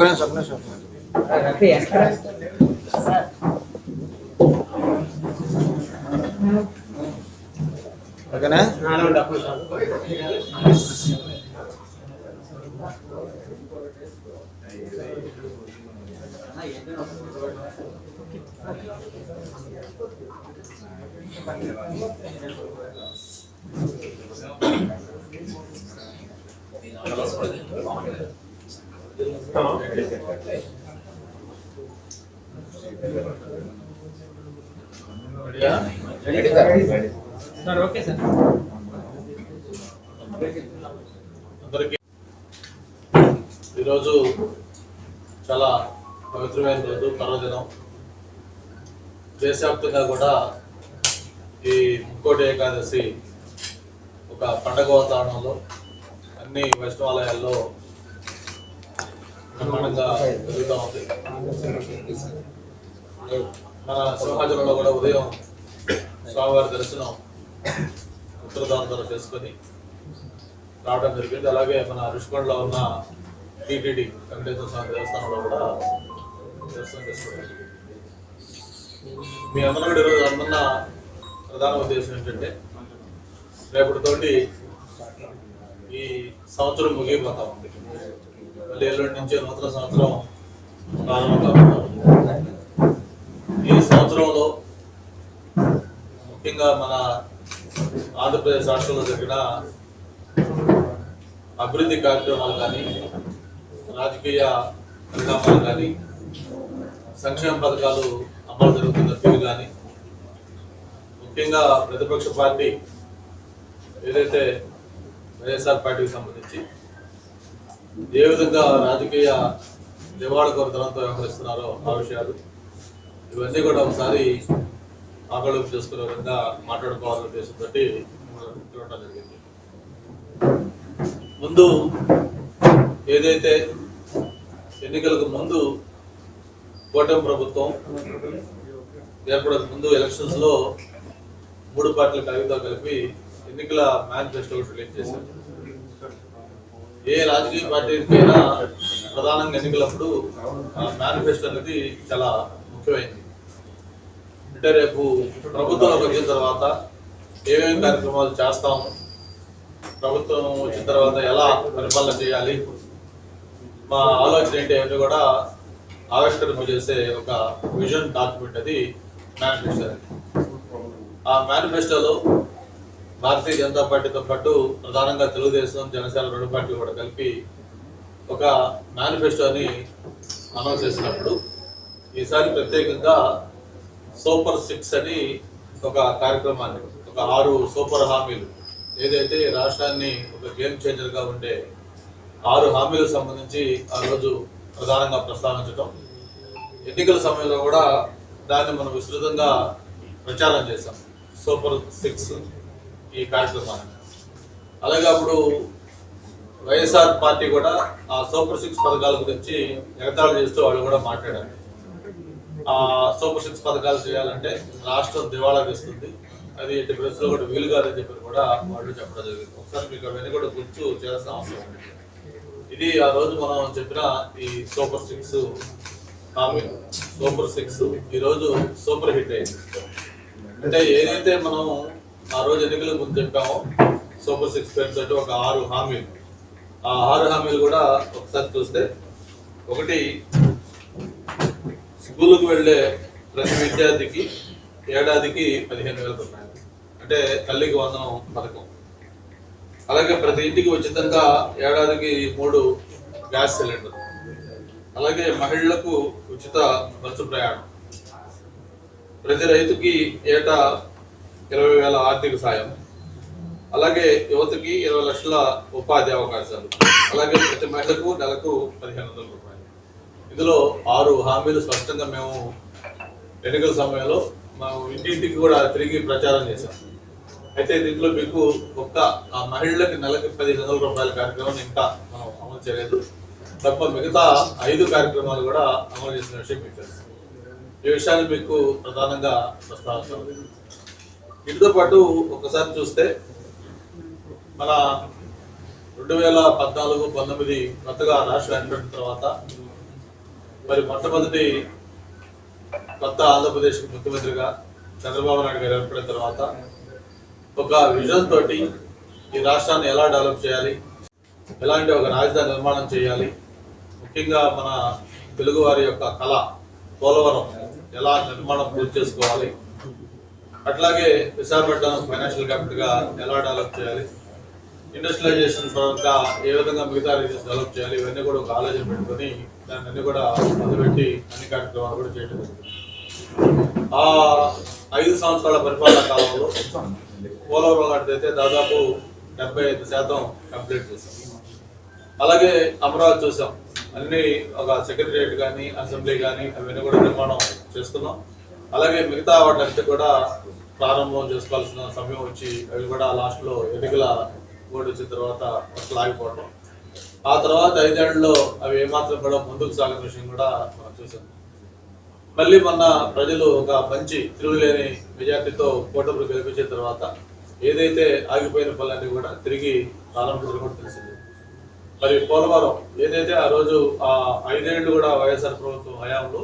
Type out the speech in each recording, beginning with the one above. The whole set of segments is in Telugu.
ఓకేనా? Sir okay sir. అందరికీ ఈరోజు చాలా పవిత్రమైన రోజు, పర్వదినం. దేశవ్యాప్తంగా కూడా ఈ ముక్కోటి ఏకాదశి ఒక పండగ వాతావరణంలో అన్ని వైష్ణవాలయాల్లో బ్రహ్మాండంగా జరుగుతూ ఉంది. మన సింహాచలంలో కూడా ఉదయం స్వామివారి దర్శనం ఉత్తరదానం ద్వారా చేసుకొని రావడం జరిగింది. అలాగే మన ఋషికొండలో ఉన్న టీటీడీ వెంకటేశ్వర స్వామి దేవస్థానంలో కూడా దర్శనం చేసుకోవడం జరిగింది. మీ అందరూ కూడా ఈరోజు అందున్న ప్రధాన ఉద్దేశం ఏంటంటే రేపటితోటి ఈ సంవత్సరం ముగిపోతా ఉంది. మళ్ళీ ఎల్లుండి నుంచి నూతన సంవత్సరం ప్రారంభంగా ఉంది. ఈ సంవత్సరంలో ముఖ్యంగా మన ఆంధ్రప్రదేశ్ రాష్ట్రంలో జరిగిన అభివృద్ధి కార్యక్రమాలు కానీ, రాజకీయ పరిణామాలు కానీ, సంక్షేమ పథకాలు అమలు జరుగుతున్న తీరు కానీ, ముఖ్యంగా ప్రతిపక్ష పార్టీ ఏదైతే వైఎస్ఆర్ పార్టీకి సంబంధించి ఏ విధంగా రాజకీయ దివాళకోరుతనంతో వ్యవహరిస్తున్నారో ఆ విషయాలు ఇవన్నీ కూడా ఒకసారి ఆకలింపు చేసుకునే విధంగా మాట్లాడుకోవాలనే ఉద్దేశంతో చూడటం జరిగింది. ముందు ఏదైతే ఎన్నికలకు ముందు కూటమి ప్రభుత్వం ఏర్పడక ముందు ఎలక్షన్స్ లో 3 పార్టీల కవితో కలిపి ఎన్నికల మేనిఫెస్టో రిలీజ్ చేశారు. ఏ రాజకీయ పార్టీకైనా ప్రధానంగా ఎన్నికలప్పుడు మేనిఫెస్టో అనేది చాలా ముఖ్యమైనది. అంటే రేపు ప్రభుత్వంలోకి వచ్చిన తర్వాత ఏమేమి కార్యక్రమాలు చేస్తాము, ప్రభుత్వం వచ్చిన తర్వాత ఎలా పరిపాలన చేయాలి, మా ఆలోచన ఏంటి అవన్నీ కూడా ఆవిష్కరింప చేసే ఒక విజన్ డాక్యుమెంట్ అది మేనిఫెస్టో. ఆ మేనిఫెస్టోలో భారతీయ జనతా పార్టీతో పాటు ప్రధానంగా తెలుగుదేశం, జనసేన 2 పార్టీలు కూడా కలిపి ఒక మేనిఫెస్టోని అనౌన్స్ చేసినప్పుడు ఈసారి ప్రత్యేకంగా సూపర్ 6 అని ఒక కార్యక్రమాన్ని, ఒక 6 సూపర్ హామీలు, ఏదైతే రాష్ట్రాన్ని ఒక గేమ్ చేంజర్ గా ఉండే 6 హామీలకు సంబంధించి ఆ రోజు ప్రధానంగా ప్రస్తావించడం, ఎన్నికల సమయంలో కూడా దాన్ని మనం విస్తృతంగా ప్రచారం చేశాం. సూపర్ 6 ఈ కార్యక్రమాన్ని. అలాగే అప్పుడు వైఎస్ఆర్ పార్టీ కూడా ఆ సూపర్ 6 పథకాల గురించి ఎగతాళి చేస్తూ వాళ్ళు కూడా మాట్లాడారు. ఆ సూపర్ 6 పథకాలు చేయాలంటే రాష్ట్రం దివాళా తీస్తుంది, అది ఎట్టి పరిస్థితుల్లో కూడా వీలు కాదని చెప్పి కూడా వాళ్ళు చెప్పడం జరిగింది. ఒకసారి మీకు అవన్నీ కూడా గుర్తు చేయాల్సిన అవసరం ఉంది. ఇది ఆ రోజు మనం చెప్పిన ఈ సూపర్ 6 హామీ. సూపర్ 6 ఈ రోజు సూపర్ హిట్ అయింది. అంటే ఏదైతే మనం ఆ రోజు ఎన్నికల ముందు చెప్పామో సూపర్ 6 పేరుతో ఒక 6 హామీలు, ఆ 6 హామీలు కూడా ఒకసారి చూస్తే, ఒకటి, స్కూలుకు వెళ్ళే ప్రతి విద్యార్థికి ఏడాదికి 15,000 రూపాయలు, అంటే తల్లికి వందనం పథకం. అలాగే ప్రతి ఇంటికి ఉచితంగా ఏడాదికి 3 గ్యాస్ సిలిండర్. అలాగే మహిళలకు ఉచిత బస్సు ప్రయాణం. ప్రతి రైతుకి ఏటా 20,000 ఆర్థిక సాయం. అలాగే యువతకి 20 లక్షల ఉపాధి అవకాశాలు. అలాగే ప్రతి మహిళకు నెలకు 1,500 రూపాయలు. ఇందులో 6 హామీలు స్పష్టంగా మేము ఎన్నికల సమయంలో మేము ఇంటింటికి కూడా తిరిగి ప్రచారం చేశాం. అయితే దీంట్లో మీకు ఒక్క ఆ మహిళలకి నెలకి 1,500 రూపాయల కార్యక్రమం ఇంకా మనం అమలు చేయలేదు తప్ప మిగతా 5 కార్యక్రమాలు కూడా అమలు చేసిన విషయం మీకు తెలుసు. ఈ విషయాన్ని మీకు ప్రధానంగా ప్రస్తావిస్తాం. వీటితో పాటు ఒకసారి చూస్తే మన 2014-19 కొత్తగా రాష్ట్రం ఏర్పడిన తర్వాత మరి మొట్టమొదటి కొత్త ఆంధ్రప్రదేశ్ ముఖ్యమంత్రిగా చంద్రబాబు నాయుడు గారు ఏర్పడిన తర్వాత ఒక విజన్ తోటి ఈ రాష్ట్రాన్ని ఎలా డెవలప్ చేయాలి, ఎలాంటి ఒక రాజధాని నిర్మాణం చేయాలి, ముఖ్యంగా మన తెలుగు వారి యొక్క కళ పోలవరం ఎలా నిర్మాణం పూర్తి చేసుకోవాలి, అట్లాగే విశాఖపట్నం ఫైనాన్షియల్ క్యాపిటల్ గా ఎలా డెవలప్ చేయాలి, ఇండస్ట్రియలైజేషన్ పరంగా ఏ విధంగా మిగతా రీజన్స్ డెవలప్ చేయాలి, ఇవన్నీ కూడా ఒక ఆలోచన పెట్టుకొని దాన్ని అన్ని కూడా మొదలుపెట్టి అన్ని కార్యక్రమాలు కూడా చేయడం జరిగింది. ఆ 5 సంవత్సరాల పరిపాలన కాలంలో పోలవరం లాంటిదైతే దాదాపు 75% కంప్లీట్ చేశాం. అలాగే అమరావతి చూసాం, అన్ని ఒక సెక్రటరియట్ కానీ అసెంబ్లీ కానీ అవన్నీ కూడా నిర్మాణం చేస్తున్నాం. అలాగే మిగతా వాటికి కూడా ప్రారంభం చేసుకోవాల్సిన సమయం వచ్చి అవి కూడా లాస్ట్ లో ఎన్నికల ఓటు వచ్చిన తర్వాత అసలు ఆగిపోవడం, ఆ తర్వాత 5 ఏళ్లలో అవి ఏమాత్రం కూడా ముందుకు సాగిన విషయం కూడా మనం చూసాం. మళ్ళీ మొన్న ప్రజలు ఒక మంచి తిరుగులేని మెజార్టీతో కూటమి గెలిపించిన తర్వాత ఏదైతే ఆగిపోయిన పనులన్నీ కూడా తిరిగి ప్రారంభించడం కూడా తెలిసింది. మరి పోలవరం ఏదైతే ఆ రోజు ఆ 5 ఏళ్లు కూడా వైఎస్ఆర్ ప్రభుత్వం హయాంలో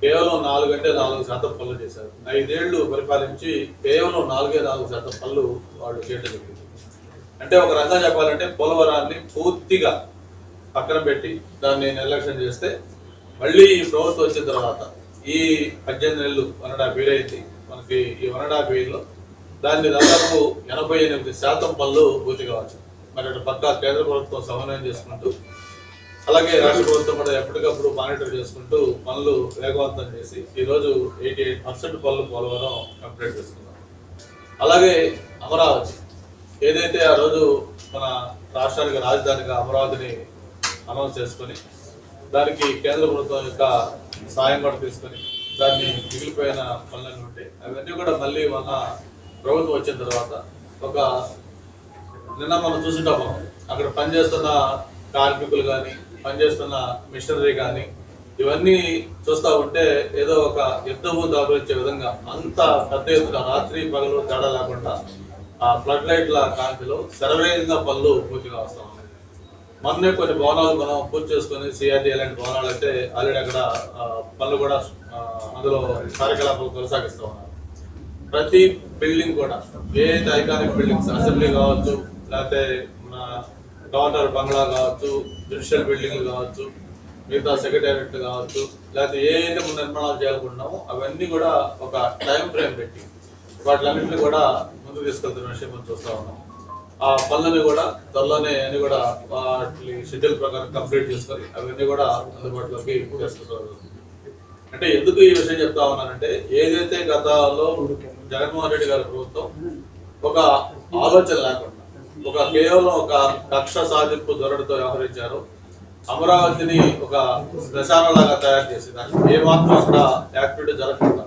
కేవలం 4% పనులు చేశారు. 5 ఏళ్లు పరిపాలించి కేవలం 4% పనులు వాళ్ళు చేయడం జరిగింది. అంటే ఒక రకంగా చెప్పాలంటే పోలవరాన్ని పూర్తిగా పక్కన పెట్టి దాన్ని నిర్లక్ష్యం చేస్తే మళ్ళీ ఈ ప్రభుత్వం వచ్చిన తర్వాత ఈ 18 నెలలు 1.5 అయింది మనకి. ఈ 1.5 ఏళ్ళలో దాన్ని దాదాపు 88% పనులు పూర్తి కావచ్చు. మరి అటు పక్క కేంద్ర ప్రభుత్వం సమన్వయం చేసుకుంటూ అలాగే రాష్ట్ర ప్రభుత్వం కూడా ఎప్పటికప్పుడు మానిటర్ చేసుకుంటూ పనులు వేగవంతం చేసి ఈరోజు 88% పనులు పోలవరం కంప్లీట్ చేసుకున్నాం. అలాగే అమరావతి ఏదైతే ఆ రోజు మన రాష్ట్రానికి రాజధానిగా అమరావతిని అనౌన్స్ చేసుకొని దానికి కేంద్ర ప్రభుత్వం యొక్క సాయం కూడా తీసుకొని దాన్ని మిగిలిపోయిన పనులన్నీ ఉంటాయి, అవన్నీ కూడా మళ్ళీ మన ప్రభుత్వం వచ్చిన తర్వాత ఒక నిన్న మనం చూసుంటాం. అక్కడ పనిచేస్తున్న కార్మికులు కానీ పనిచేస్తున్న మిషనరీ కానీ ఇవన్నీ చూస్తూ ఉంటే ఏదో ఒక యుద్ధము దాపురించే విధంగా అంత పెద్ద ఎత్తున రాత్రి పగలు తేడా లేకుండా ఆ ఫ్లడ్ లైట్ల కాంతిలో శరవేగంగా పనులు పూర్తిగా వస్తూ ఉన్నాయి. మొన్నే కొన్ని భవనాలు మనం పూర్తి చేసుకుని సిఆర్డీ లాంటి భవనాలు అయితే ఆల్రెడీ అక్కడ పనులు కూడా అందులో కార్యకలాపాలు కొనసాగిస్తూ ఉన్నారు. ప్రతి బిల్డింగ్ కూడా ఏదైతే ఐకానిక్ బిల్డింగ్స్ అసెంబ్లీ కావచ్చు, లేకపోతే మన గవర్నర్ బంగ్లా కావచ్చు, జ్యుడిషియల్ బిల్డింగ్లు కావచ్చు, మిగతా సెక్రటేరియట్ కావచ్చు, లేకపోతే ఏదైతే మనం నిర్మాణాలు చేయాలనుకుంటున్నామో అవన్నీ కూడా ఒక టైం ఫ్రేమ్ పెట్టి వాటిలన్నింటినీ కూడా ముందుకు తీసుకెళ్తున్న విషయం మనం చూస్తూ ఉన్నాం. ఆ పనులని కూడా త్వరలోనే అన్ని కూడా వాటి షెడ్యూల్ ప్రకారం కంప్లీట్ చేసుకొని అవన్నీ కూడా అందుబాటులోకి తీసుకుంటారు. అంటే ఎందుకు ఈ విషయం చెప్తా ఉన్నానంటే ఏదైతే గతంలో జగన్మోహన్ రెడ్డి గారి ప్రభుత్వం ఒక ఆలోచన లేకుండా ఒక కేవలం ఒక కక్ష సాధింపు ధోరణితో వ్యవహరించారు. అమరావతిని ఒక శ్మశానంలాగా తయారు చేసి దానికి ఏమాత్రం అక్కడ యాక్టివిటీ జరగకుండా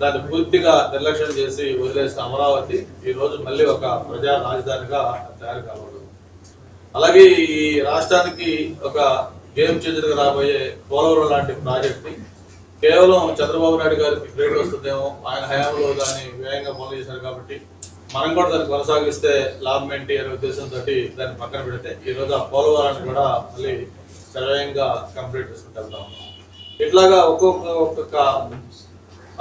దాన్ని పూర్తిగా నిర్లక్ష్యం చేసి వదిలేసిన అమరావతి ఈ రోజు మళ్ళీ ఒక ప్రజా రాజధానిగా తయారు కాబోతుంది. అలాగే ఈ రాష్ట్రానికి ఒక గేమ్ చేంజర్ గా రాబోయే పోలవరం లాంటి ప్రాజెక్ట్ ని కేవలం చంద్రబాబు నాయుడు గారికి క్రెడిట్ వస్తుందేమో, ఆయన హయాంలో దాన్ని వేగంగా పనులు చేశారు కాబట్టి మనం కూడా దాన్ని కొనసాగిస్తే లాభం ఏంటి అనే ఉద్దేశంతో దాన్ని పక్కన పెడితే ఈ రోజు ఆ పోలవరాన్ని కూడా మళ్ళీ సర్వేయంగా కంప్లీట్ చేసుకుంటూ వెళ్తాం. ఇట్లాగా ఒక్కొక్క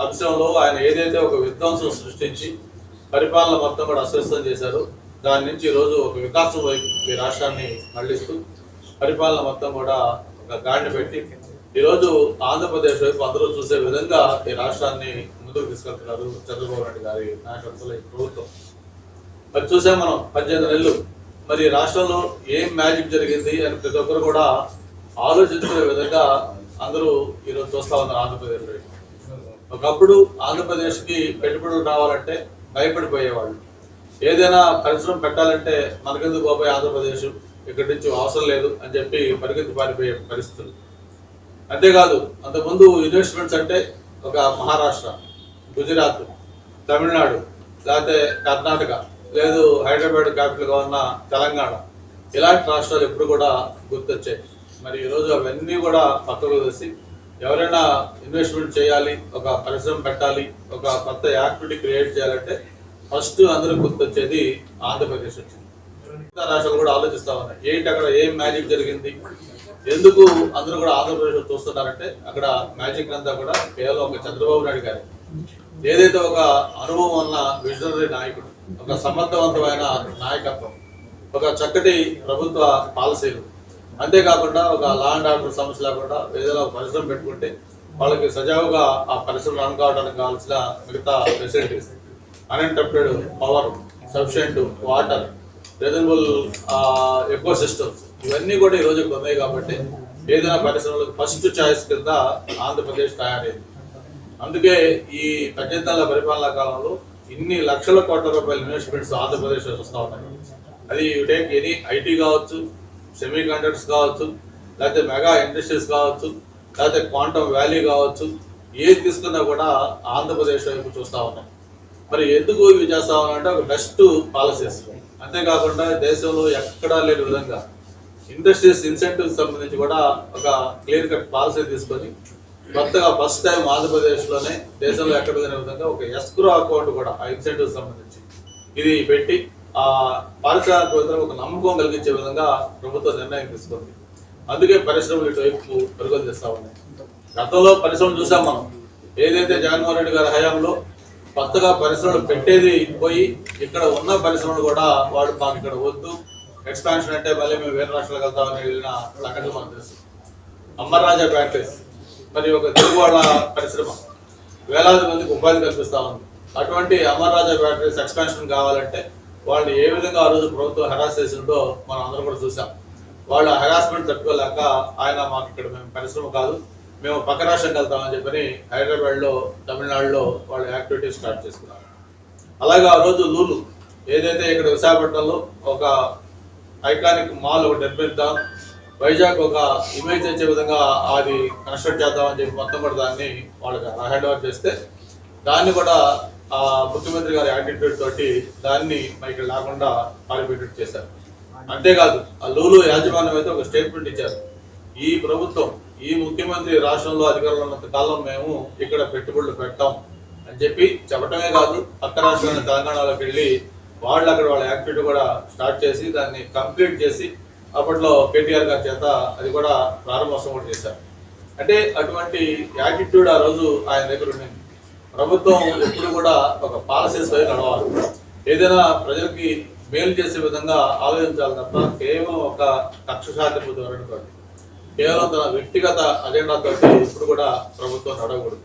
అంశంలో ఆయన ఏదైతే ఒక విధ్వంసం సృష్టించి పరిపాలన మొత్తం కూడా అస్వస్థం చేశారు, దాని నుంచి ఈరోజు ఒక వికాసం వైపు ఈ రాష్ట్రాన్ని మళ్లిస్తూ పరిపాలన మొత్తం కూడా ఒక గాడిని పెట్టి ఈరోజు ఆంధ్రప్రదేశ్ వైపు అందరూ చూసే విధంగా ఈ రాష్ట్రాన్ని ముందుకు తీసుకెళ్తున్నారు చంద్రబాబు నాయుడు గారి నాయకత్వంలో ఈ ప్రభుత్వం. మరి చూసాం మనం 18 నెలలు మరి రాష్ట్రంలో ఏం మ్యాజిక్ జరిగింది అని ప్రతి ఒక్కరు కూడా ఆలోచించుకునే విధంగా అందరూ ఈరోజు చూస్తా ఉన్నారు ఆంధ్రప్రదేశ్ వైపు. ఒకప్పుడు ఆంధ్రప్రదేశ్ కి పెట్టుబడులు రావాలంటే భయపడిపోయేవాళ్ళు, ఏదైనా పరిశ్రమ పెట్టాలంటే మనకెందుకు పోయి ఆంధ్రప్రదేశ్ ఇక్కడి నుంచి అవసరం లేదు అని చెప్పి పరిగెత్తి పారిపోయే పరిస్థితులు. అంతేకాదు అంతకుముందు ఇన్వెస్ట్మెంట్స్ అంటే ఒక మహారాష్ట్ర, గుజరాత్, తమిళనాడు, లేకపోతే కర్ణాటక, లేదు హైదరాబాద్ క్యాపిటల్ గా ఉన్న తెలంగాణ, ఇలాంటి రాష్ట్రాలు ఎప్పుడు కూడా గుర్తొచ్చాయి. మరి ఈరోజు అవన్నీ కూడా పక్కకు వేసి ఎవరైనా ఇన్వెస్ట్మెంట్ చేయాలి, ఒక పరిశ్రమ పెట్టాలి, ఒక కొత్త యాక్టివిటీ క్రియేట్ చేయాలంటే ఫస్ట్ అందరూ గుర్తొచ్చేది ఆంధ్రప్రదేశ్ వచ్చింది. మిగతా రాష్ట్రాలు కూడా ఆలోచిస్తా ఉన్నాయి ఏంటి అక్కడ ఏం మ్యాజిక్ జరిగింది, ఎందుకు అందరూ కూడా ఆంధ్రప్రదేశ్ చూస్తున్నారంటే అక్కడ మ్యాజిక్ అంతా కూడా కేవలం ఒక చంద్రబాబు నాయుడు గారు ఏదైతే ఒక అనుభవం ఉన్న విజనరీ నాయకుడు, ఒక సమర్థవంతమైన నాయకత్వం, ఒక చక్కటి ప్రభుత్వ పాలసీలు, అంతేకాకుండా ఒక లా అండ్ ఆర్డర్ సమస్య లేకుండా ఏదైనా ఒక పరిశ్రమ పెట్టుకుంటే వాళ్ళకి సజావుగా ఆ పరిశ్రమ రన్ కావడానికి కావాల్సిన మిగతా facilities, uninterrupted power, sufficient water, reasonable eco systems, ఇవన్నీ కూడా ఈ రోజు ఉన్నాయి. కాబట్టి ఏదైనా పరిశ్రమలకు ఫస్ట్ చాయిస్ కింద ఆంధ్రప్రదేశ్ తయారైంది. అందుకే ఈ 18 నెలల పరిపాలనా కాలంలో ఇన్ని లక్షల కోట్ల రూపాయల ఇన్వెస్ట్మెంట్స్ ఆంధ్రప్రదేశ్ వస్తూ ఉన్నాయి. అది టేక్ ఎనీ ఐటీ కావచ్చు, సెమీ కండక్టర్స్ కావచ్చు, లేకపోతే మెగా ఇండస్ట్రీస్ కావచ్చు, లేకపోతే క్వాంటమ్ వ్యాలీ కావచ్చు, ఏది తీసుకున్నా కూడా ఆంధ్రప్రదేశ్ వైపు చూస్తూ ఉన్నాం. మరి ఎందుకు ఇవి చేస్తా ఉన్నామంటే ఒక బెస్ట్ పాలసీస్, అంతేకాకుండా దేశంలో ఎక్కడా లేని విధంగా ఇండస్ట్రీస్ ఇన్సెంటివ్స్ సంబంధించి కూడా ఒక క్లియర్ కట్ పాలసీ తీసుకొని కొత్తగా ఫస్ట్ టైం ఆంధ్రప్రదేశ్ లోనే దేశంలో ఎక్కడ లేని విధంగా ఒక ఎస్క్రో అకౌంట్ కూడా ఆ ఇన్సెంటివ్స్ సంబంధించి ఇది పెట్టి ఆ పారిశ్రామికవేత్తలకు ఒక నమ్మకం కలిగించే విధంగా ప్రభుత్వం నిర్ణయం తీసుకుంది. అందుకే పరిశ్రమలు ఇటువైపు పెరుగుదల చేస్తా ఉన్నాయి. గతంలో పరిశ్రమలు చూసాం మనం, ఏదైతే జగన్మోహన్ రెడ్డి గారి హయాంలో కొత్తగా పరిశ్రమలు పెట్టేది పోయి ఇక్కడ ఉన్న పరిశ్రమలు కూడా వాడు మాకు ఇక్కడ వద్దు, ఎక్స్పాన్షన్ అంటే మళ్ళీ మేము వేరే రాష్ట్రాలకు వెళ్తామని వెళ్ళిన సంఘటనలు మనకు తెలుసు. అమర్రాజా బ్యాటరీస్ మరి ఒక తెలుగు వాళ్ళ పరిశ్రమ వేలాది మందికి ఉపాధి కల్పిస్తా ఉంది. అటువంటి అమర్రాజా బ్యాటరీస్ ఎక్స్పాన్షన్ కావాలంటే వాళ్ళు ఏ విధంగా ఆ రోజు ప్రభుత్వం హెరాస్ చేసిందో మనం అందరం కూడా చూసాం. వాళ్ళ హెరాస్మెంట్ తట్టుకోలేక ఆయన మాకు ఇక్కడ మేము పరిశ్రమ కాదు, మేము పక్క రాష్ట్రంకి వెళ్తామని చెప్పని హైదరాబాద్లో, తమిళనాడులో వాళ్ళు యాక్టివిటీస్ స్టార్ట్ చేసుకున్నారు. అలాగే ఆ రోజు లూలు ఏదైతే ఇక్కడ విశాఖపట్నంలో ఒక ఐకానిక్ మాల్ ఒకటి నిర్మిద్దాం, వైజాగ్ ఒక ఇమేజ్ తెచ్చే విధంగా అది కన్స్ట్రక్ట్ చేద్దామని చెప్పి మొత్తం కూడా దాన్ని వాళ్ళకి హ్యాండ్ ఓవర్ చేస్తే దాన్ని కూడా ఆ ముఖ్యమంత్రి గారి యాటిట్యూడ్ తోటి దాన్ని ఇక్కడ లేకుండా పారిపేటెడ్ చేశారు. అంతేకాదు ఆ లూలు యాజమాన్యం అయితే ఒక స్టేట్మెంట్ ఇచ్చారు, ఈ ప్రభుత్వం ఈ ముఖ్యమంత్రి రాష్ట్రంలో అధికారంలో ఉన్నంత కాలం మేము ఇక్కడ పెట్టుబడులు పెట్టాం అని చెప్పి చెప్పడమే కాదు, పక్క రాష్ట్రాన్ని తెలంగాణలోకి వెళ్ళి వాళ్ళు అక్కడ వాళ్ళ యాక్టివిటీ కూడా స్టార్ట్ చేసి దాన్ని కంప్లీట్ చేసి అప్పట్లో కేటీఆర్ గారి చేత అది కూడా ప్రారంభోత్సవం కూడా చేశారు. అంటే అటువంటి యాటిట్యూడ్ ఆ రోజు ఆయన దగ్గర ఉండింది. ప్రభుత్వం ఎప్పుడు కూడా ఒక పాలసీస్ పై నడవాలి, ఏదైనా ప్రజలకి మేలు చేసే విధంగా ఆలోచించాలి తప్ప కేవలం ఒక కక్ష సాధింపు ధోరణితో, కేవలం తన వ్యక్తిగత అజెండాతో ఇప్పుడు కూడా ప్రభుత్వం నడవకూడదు.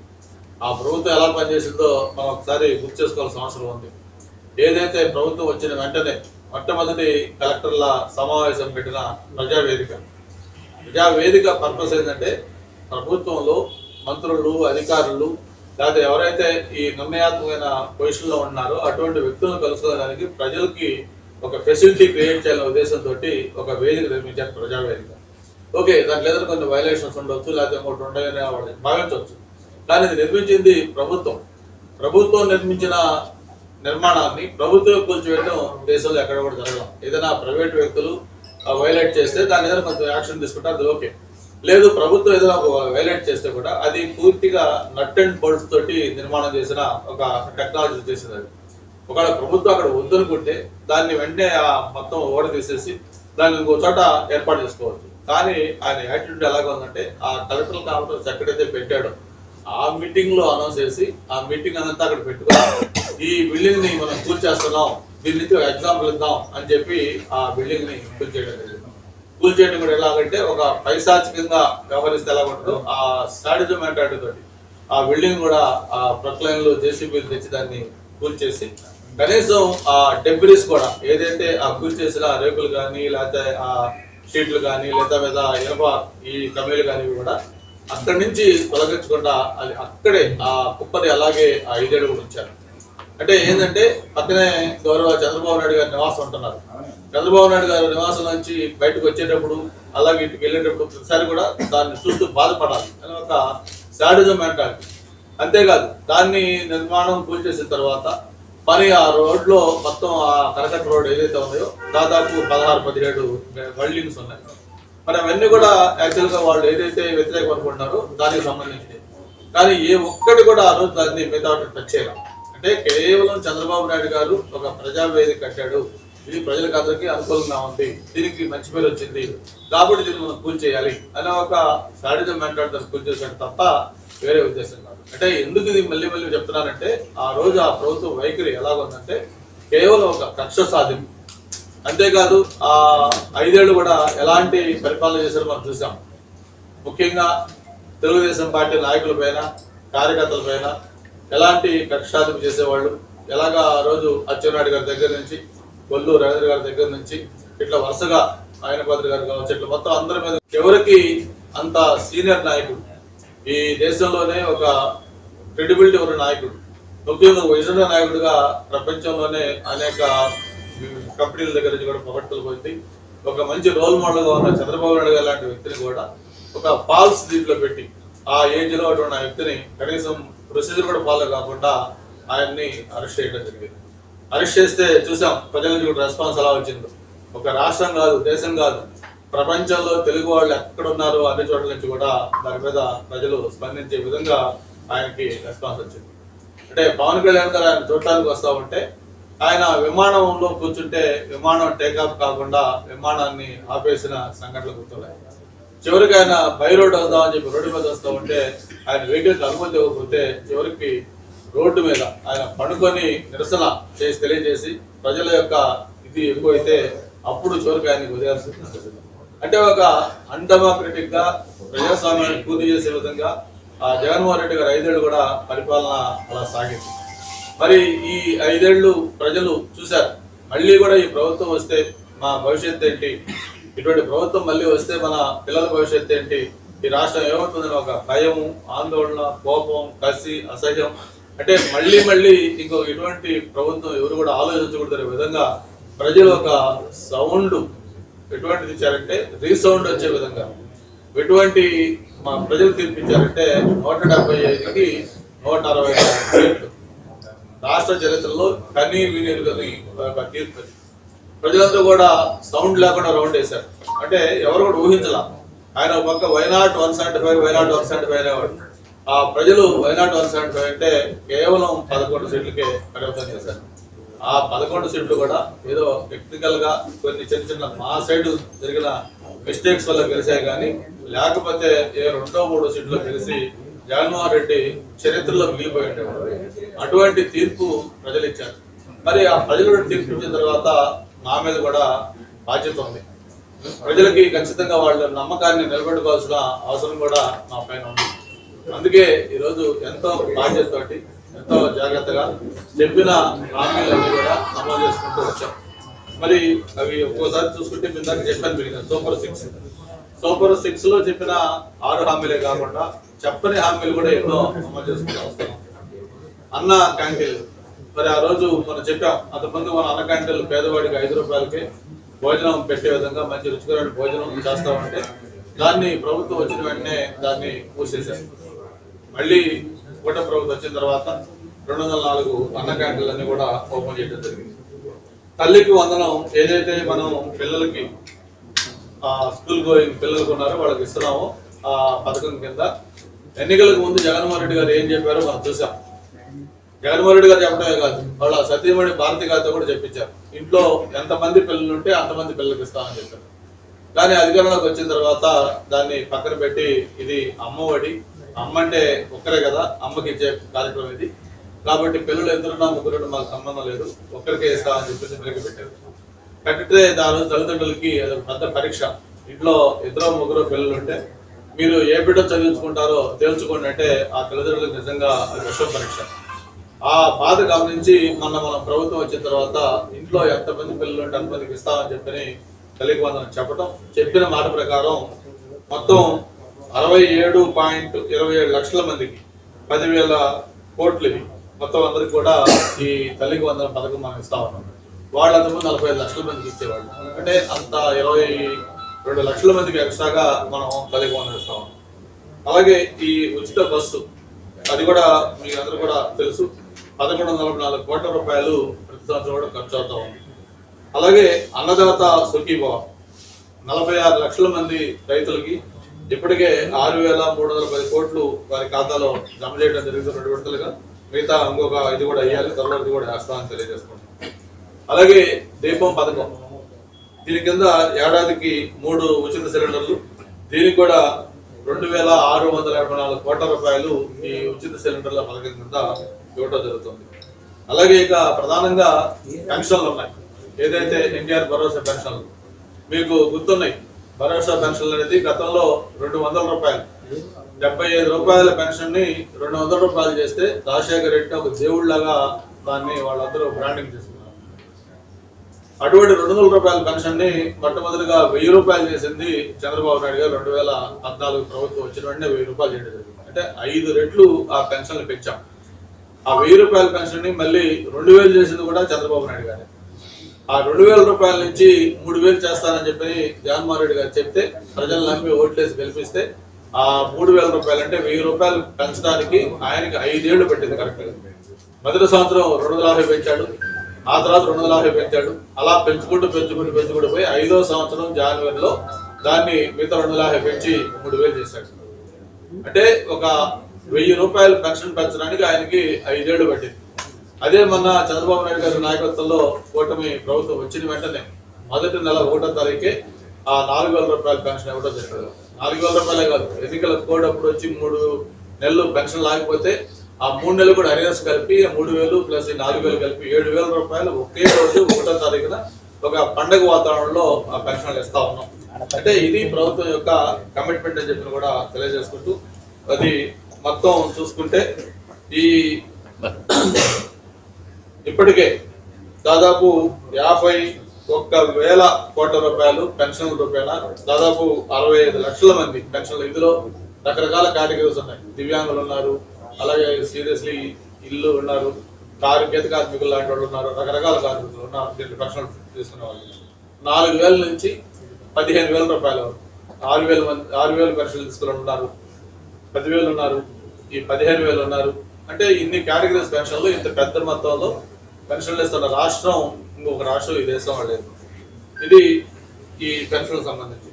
ఆ ప్రభుత్వం ఎలా పనిచేసిందో మనం ఒకసారి గుర్తు చేసుకోవాల్సిన అవసరం ఉంది. ఏదైతే ప్రభుత్వం వచ్చిన వెంటనే మొట్టమొదటి కలెక్టర్ల సమావేశం పెట్టిన ప్రజావేదిక పర్పస్ ఏంటంటే ప్రభుత్వంలో మంత్రులు, అధికారులు, లేకపోతే ఎవరైతే ఈ నిర్ణయాత్మకమైన పొజిషన్ లో ఉన్నారో అటువంటి వ్యక్తులను కలుసుకోవడానికి ప్రజలకి ఒక ఫెసిలిటీ క్రియేట్ చేయాలనే ఉద్దేశంతో ఒక వేదిక నిర్మించారు, ప్రజావేదిక. ఓకే, దాంట్లో ఏదైనా కొన్ని వైలేషన్స్ ఉండొచ్చు, లేకపోతే ఇంకోటి ఉండవని వాళ్ళు భావించవచ్చు, కానీ ఇది నిర్మించింది ప్రభుత్వం నిర్మించిన నిర్మాణాన్ని ప్రభుత్వం కూల్చివేయడం దేశంలో ఎక్కడ కూడా జరగదు. ఏదైనా ప్రైవేట్ వ్యక్తులు వైలేట్ చేస్తే దాని ఏదైనా కొంచెం యాక్షన్ తీసుకుంటారు, అది ఓకే. లేదు ప్రభుత్వం ఏదైనా వైలేట్ చేస్తే కూడా అది పూర్తిగా నట్ అండ్ బోల్ట్స్ తోటి నిర్మాణం చేసిన ఒక టెక్నాలజీ చేసింది. అది ఒకవేళ ప్రభుత్వం అక్కడ వద్దనుకుంటే దాన్ని వెంటనే మొత్తం ఓడ తీసేసి దాన్ని ఇంకో చోట ఏర్పాటు చేసుకోవచ్చు. కానీ ఆయన యాటిట్యూడ్ ఎలాగా ఉందంటే ఆ కలెక్టర్ కాన్ఫరెన్స్ ఎక్కడైతే పెట్టాడో ఆ మీటింగ్ లో అనౌన్స్ చేసి ఆ మీటింగ్ అంతా అక్కడ పెట్టుకుని ఈ బిల్డింగ్ ని మనం కూల్చేస్తున్నాం, దీని నుంచి ఎగ్జాంపుల్ ఇద్దాం అని చెప్పి ఆ బిల్డింగ్ ని కూల్చేయడం జరిగింది. కూల్చేయడం కూడా ఎలాగంటే ఒక పైశాచికంగా వ్యవహరిస్తే ఎలా ఉంటుందో ఆ సాడిజం మెంటాలిటీ తోటి ఆ బిల్డింగ్ కూడా ఆ ప్రొక్లైన్లు జేసీబీలు తెచ్చి దాన్ని కూల్చేసి కనీసం ఆ డెబ్రిస్ కూడా ఏదైతే ఆ కూల్చేసిన రేకులు కానీ లేకపోతే ఆ షీట్లు కానీ లేదా మీద ఇనప ఈ కమీలు కానీ కూడా అక్కడి నుంచి తొలగించకుండా అది అక్కడే ఆ కుప్పని అలాగే ఆ 5 అడుగులు ఉంచారు. అంటే ఏంటంటే పక్కనే గౌరవ చంద్రబాబు నాయుడు గారి నివాసం ఉంటున్నారు. చంద్రబాబు నాయుడు గారి నివాసం నుంచి బయటకు వచ్చేటప్పుడు అలాగే ఇంటికి వెళ్ళేటప్పుడు ప్రతిసారి కూడా దాన్ని చూస్తూ బాధపడాలి అని ఒక శాడిజం మెంటాలిటీ. అంతేకాదు దాన్ని నిర్మాణం కూల్చేసిన తర్వాత మరి ఆ రోడ్లో మొత్తం ఆ కరకట్ట రోడ్ ఏదైతే ఉన్నాయో దాదాపు 16-17 వెల్డింగ్స్ ఉన్నాయి. మరి అవన్నీ కూడా యాక్చువల్ గా వాళ్ళు ఏదైతే వ్యతిరేకం అనుకుంటున్నారో దానికి సంబంధించినవి. కానీ ఏ ఒక్కటి కూడా ఆ రోజు దాన్ని మిగతా టచ్ చేయాలి. అంటే కేవలం చంద్రబాబు నాయుడు గారు ఒక ప్రజావేదిక కట్టాడు, ఇది ప్రజలకు అందరికీ అనుకూలంగా ఉంది, దీనికి మంచి పేరు వచ్చింది కాబట్టి దీన్ని మనం కూల్ చేయాలి అనే ఒక సాడిజం మెంటాలిటీ కూల్ చేశాడు తప్ప వేరే ఉద్దేశం కాదు. అంటే ఎందుకు ఇది మళ్ళీ మళ్ళీ చెప్తున్నానంటే ఆ రోజు ఆ ప్రభుత్వ వైఖరి ఎలాగుందంటే కేవలం ఒక కక్ష సాధింపు. అంతేకాదు ఆ 5 ఏళ్ళు కూడా ఎలాంటి పరిపాలన చేశారో మనం చూసాం. ముఖ్యంగా తెలుగుదేశం పార్టీ నాయకుల పైన, కార్యకర్తల పైన ఎలాంటి కక్ష సాధింపు చేసేవాళ్ళు. ఎలాగా ఆ రోజు అచ్చెన్నాయుడు గారి దగ్గర నుంచి, కొల్లు రవీంద్ర గారి దగ్గర నుంచి ఇట్లా వరుసగా ఆయన పాత్ర గారు కావచ్చు, ఇట్లా మొత్తం అందరి మీద ఎవరికి అంత సీనియర్ నాయకుడు, ఈ దేశంలోనే ఒక క్రెడిబిలిటీ ఉన్న నాయకుడు, ముఖ్యంగా విజనరీ నాయకుడిగా ప్రపంచంలోనే అనేక కంపెనీల దగ్గర నుంచి కూడా పొగడ్తలు పొంది ఒక మంచి రోల్ మోడల్ గా ఉన్న చంద్రబాబు నాయుడు గారు లాంటి వ్యక్తిని కూడా ఒక ఫాల్స్ దీంట్లో పెట్టి ఆ ఏజ్ లో అటువంటి ఆ వ్యక్తిని కనీసం ప్రొసీజర్ కూడా ఫాలో కాకుండా ఆయన్ని అరెస్ట్ చేయడం జరిగింది. అరెస్ట్ చేస్తే చూసాం ప్రజల నుంచి కూడా రెస్పాన్స్ ఎలా వచ్చిందో. ఒక రాష్ట్రం కాదు, దేశం కాదు, ప్రపంచంలో తెలుగు వాళ్ళు ఎక్కడున్నారు అన్ని చోట్ల నుంచి కూడా దాని మీద ప్రజలు స్పందించే విధంగా ఆయనకి రెస్పాన్స్ వచ్చింది. అంటే పవన్ కళ్యాణ్ గారు ఆయన చూడటానికి వస్తా ఉంటే ఆయన విమానంలో కూర్చుంటే విమానం టేకాఫ్ కాకుండా విమానాన్ని ఆపేసిన సంఘటనలు గుర్తున్నాయి. చివరికి ఆయన బై రోడ్ వద్దామని చెప్పి రోడ్డు మీద వస్తూ ఉంటే ఆయన వెహికల్కి అనుమతి ఇవ్వకపోతే చివరికి రోడ్డు మీద ఆయన పడుకొని నిరసన చేసి తెలియజేసి ప్రజల యొక్క ఇది ఎక్కువైతే అప్పుడు చివరికి ఆయనకి వదిలేయాల్సి వస్తుంది. అంటే ఒక అన్డెమోక్రటిక్ గా ప్రజాస్వామ్యాన్ని పూర్తి చేసే విధంగా ఆ జగన్మోహన్ రెడ్డి గారు 5 ఏళ్ళు కూడా పరిపాలన అలా సాగింది. మరి ఈ 5 ఏళ్ళు ప్రజలు చూశారు. మళ్ళీ కూడా ఈ ప్రభుత్వం వస్తే మా భవిష్యత్తు ఏంటి, ఇటువంటి ప్రభుత్వం మళ్ళీ వస్తే మన పిల్లల భవిష్యత్తు ఏంటి, ఈ రాష్ట్రం ఏమవుతుందని ఒక భయము, ఆందోళన, కోపం, కసి, అసహ్యం. అంటే మళ్ళీ మళ్ళీ ఇంకో ఇటువంటి ప్రభుత్వం ఎవరు కూడా ఆలోచించకూడదనే విధంగా ప్రజలు ఒక సౌండ్ ఎటువంటిది ఇచ్చారంటే రీసౌండ్ వచ్చే విధంగా ఎటువంటి మా ప్రజలు తీర్పిచ్చారంటే 175కి 160 సీట్లు. రాష్ట్ర చరిత్రలో కనీ వినిరుగని ఒక తీర్పు. ప్రజలందరూ కూడా సౌండ్ లేకుండా రౌండ్ వేశారు. అంటే ఎవరు కూడా ఊహించలా. ఆయన ఒక పక్క వైనాట్ 175 వైనాట్ 175 అనేవాడు. ఆ ప్రజలు వైనాట్ 175 అంటే కేవలం 11 సీట్లకే పరిమితం చేశారు. ఆ 11 సీట్లు కూడా ఏదో టెక్నికల్ గా కొన్ని చిన్న చిన్న మా సైడ్ జరిగిన మిస్టేక్స్ వల్ల గెలిచాయి కానీ లేకపోతే ఏ 2-3 సీట్లు గెలిచి జగన్మోహన్ రెడ్డి చరిత్రలో మిగిలిపోయి ఉండేవాడు. అటువంటి తీర్పు ప్రజలు ఇచ్చారు. మరి ఆ ప్రజలు తీర్పు ఇచ్చిన తర్వాత మా మీద కూడా బాధ్యత ఉంది. ప్రజలకి ఖచ్చితంగా వాళ్ళ నమ్మకాన్ని నిలబెట్టుకోవాల్సిన అవసరం కూడా మా పైన ఉంది. అందుకే ఈరోజు ఎంతో బాధ్యతతోటి ఎంతో జాగ్రత్తగా చెప్పిన హామీలన్నీ కూడా అమలు చేసుకుంటూ వచ్చాం. మరి అవి ఒక్కోసారి చూసుకుంటే మీ దాకా చెప్పాను మీరు సూపర్ 6 లో చెప్పిన 6 హామీలే కాకుండా చెప్పని హామీలు కూడా ఎన్నో అమలు చేసుకుంటూ వస్తాం. అన్న క్యాంటీన్లు మరి ఆ రోజు మనం చెప్పాం, అంతకుముందు మన అన్న క్యాంటీన్లు పేదవాడికి 5 రూపాయలకి భోజనం పెట్టే విధంగా మంచి రుచికరమైన భోజనం చేస్తామంటే దాన్ని ప్రభుత్వం వచ్చిన వెంటనే దాన్ని మూసేశారు. మళ్ళీ కూటమి ప్రభుత్వం వచ్చిన తర్వాత 204 అన్న క్యాంటీన్లన్నీ కూడా ఓపెన్ చేయడం జరిగింది. తల్లికి వందనం ఏదైతే మనం పిల్లలకి స్కూల్ గోయింగ్ పిల్లలకు ఉన్నారో వాళ్ళకి ఇస్తున్నామో ఆ పథకం కింద ఎన్నికలకు ముందు జగన్మోహన్ రెడ్డి గారు ఏం చెప్పారో మనం చూసాం. జగన్మోహన్ రెడ్డి గారు చెప్పడమే కాదు, వాళ్ళ సతీమణి భారతి గారితో కూడా చెప్పించారు. ఇంట్లో ఎంతమంది పిల్లలు ఉంటే అంతమంది పిల్లలకి ఇస్తామని చెప్పారు. కానీ అధికారంలోకి వచ్చిన తర్వాత దాన్ని పక్కన పెట్టి ఇది అమ్మఒడి, అమ్మ అంటే ఒక్కరే కదా, అమ్మకి ఇచ్చే కార్యక్రమం ఇది కాబట్టి పిల్లలు ఎంతరున్నా ముగ్గురున్నా మాకు సంబంధం లేదు, ఒక్కరికే ఇస్తామని చెప్పేసి పిల్లలకి పెట్టారు. కట్టితే దాని తల్లిదండ్రులకి అదొక పెద్ద పరీక్ష. ఇంట్లో 2-3 పిల్లలు ఉంటే మీరు ఏ బిడ్డ చదివించుకుంటారో తేల్చుకోండి అంటే ఆ తల్లిదండ్రులకు నిజంగా అది విష పరీక్ష. ఆ బాధ గమనించి మనం ప్రభుత్వం వచ్చిన తర్వాత ఇంట్లో ఎంతమంది పిల్లలు ఉంటే అంతమందికి ఇస్తామని చెప్పని తల్లికి వందనం చెప్పడం, చెప్పిన మాట ప్రకారం మొత్తం 67.27 లక్షల మందికి 10,000 కోట్లు ఇది మొత్తం అందరికి కూడా ఈ తల్లికి వందనం పథకం మనం ఇస్తా ఉన్నాం. వాళ్ళంతకుముందు 45 లక్షల మందికి ఇచ్చేవాళ్ళు. అంటే అంత 22 లక్షల మందికి ఎక్స్ట్రాగా మనం తల్లికి వందనం ఇస్తా ఉన్నాం. అలాగే ఈ ఉచిత బస్సు అది కూడా మీకు అందరూ కూడా తెలుసు, 1144 కోట్ల రూపాయలు ప్రతి సంవత్సరం కూడా ఖర్చు అవుతా ఉంది. అలాగే అన్నదాత సుఖీభవ 46 లక్షల మంది రైతులకి ఇప్పటికే 6,310 కోట్లు వారి ఖాతాలో జమ చేయడం జరిగింది 2 విడతలుగా. మిగతా ఇంకొక ఇది కూడా అయ్యాలి, త్వరలో ఇది కూడా వేస్తామని తెలియజేసుకుంటాం. అలాగే దీపం పథకం, దీని కింద ఏడాదికి 3 ఉచిత సిలిండర్లు, దీనికి కూడా 2,684 కోట్ల రూపాయలు ఈ ఉచిత సిలిండర్ల పథకం కింద ఇవ్వడం జరుగుతుంది. అలాగే ఇక ప్రధానంగా పెన్షన్లు ఉన్నాయి. ఏదైతే ఎన్టీఆర్ భరోసా పెన్షన్లు మీకు గుర్తున్నాయి. భరోసా పెన్షన్లు అనేది గతంలో 200 రూపాయలు, 75 రూపాయల పెన్షన్ ని 200 రూపాయలు చేస్తే రాజశేఖర రెడ్డి ఒక దేవుళ్లాగా దాన్ని వాళ్ళందరూ బ్రాండింగ్ చేసుకున్నారు. అటువంటి 200 రూపాయల పెన్షన్ ని మొట్టమొదటిగా 1000 రూపాయలు చేసింది చంద్రబాబు నాయుడు గారు 2014 ప్రభుత్వం వచ్చిన వెంటనే 1000 రూపాయలు చేయడం జరిగింది. అంటే 5 రెట్లు ఆ పెన్షన్లు పెంచాం. ఆ 1000 రూపాయల పెన్షన్ ని మళ్ళీ 2000 చేసింది కూడా చంద్రబాబు నాయుడు గారు. ఆ 2000 రూపాయల నుంచి 3000 చేస్తానని చెప్పి జగన్మోహన్ రెడ్డి గారు చెప్తే ప్రజలు నమ్మి ఓట్లేసి గెలిపిస్తే ఆ 3000 రూపాయలు అంటే 1000 రూపాయలు పెంచడానికి ఆయనకి 5 ఏళ్లు పట్టింది కరెక్ట్ గా. మొదటి సంవత్సరం 250 పెంచాడు, ఆ తర్వాత 250 పెంచాడు. అలా పెంచుకుంటూ పోయి 5వ సంవత్సరం జనవరిలో దాన్ని మిగతా 250 పెంచి 3000 చేశాడు. అంటే ఒక 1000 రూపాయలు పెన్షన్ పెంచడానికి ఆయనకి 5 ఏళ్లు పట్టింది. అదే మొన్న చంద్రబాబు నాయుడు గారి నాయకత్వంలో కూటమి ప్రభుత్వం వచ్చిన వెంటనే మొదటి నెల 1వ తారీఖే ఆ 4000 రూపాయల పెన్షన్ ఇవ్వడం జరిగింది. 4000 రూపాయలే కాదు, ఎన్నికల కోడ్ అప్పుడు వచ్చి 3 నెలలు పెన్షన్ లాగిపోతే ఆ 3 నెలలు కూడా అరియర్స్ కలిపి 3000 ప్లస్ 4000 కలిపి 7000 రూపాయలు ఒకే రోజు 1వ తారీఖున ఒక పండగ వాతావరణంలో ఆ పెన్షన్లు ఇస్తా ఉన్నాం. అంటే ఇది ప్రభుత్వం యొక్క కమిట్మెంట్ అని చెప్పి కూడా తెలియజేసుకుంటూ, అది మొత్తం చూసుకుంటే ఈ ఇప్పటికే దాదాపు 51,000 కోట్ల రూపాయలు పెన్షన్ల రూపాయన దాదాపు 65 లక్షల మంది పెన్షన్లు. ఇందులో రకరకాల కేటగిరీస్ ఉన్నాయి. దివ్యాంగులు ఉన్నారు, అలాగే సీరియస్లీ ఇల్లు ఉన్నారు, గీత కార్మికులు లాంటి వాళ్ళు ఉన్నారు, రకరకాల కార్మికులు ఉన్నారు. దీంట్లో పెన్షన్లు తీసుకునే వాళ్ళు 4,000 నుంచి 15,000 రూపాయలు, 6,000 పెన్షన్లు తీసుకుని ఉన్నారు, 10,000 ఉన్నారు, ఈ 15,000 ఉన్నారు. అంటే ఇన్ని కేటగిరీస్ పెన్షన్లు ఇంత పెద్ద మొత్తంలో పెన్షన్లు ఇస్తున్న రాష్ట్రం ఇంకొక రాష్ట్రం ఈ దేశంలో లేదు. ఇది ఈ పెన్షన్లకు సంబంధించి.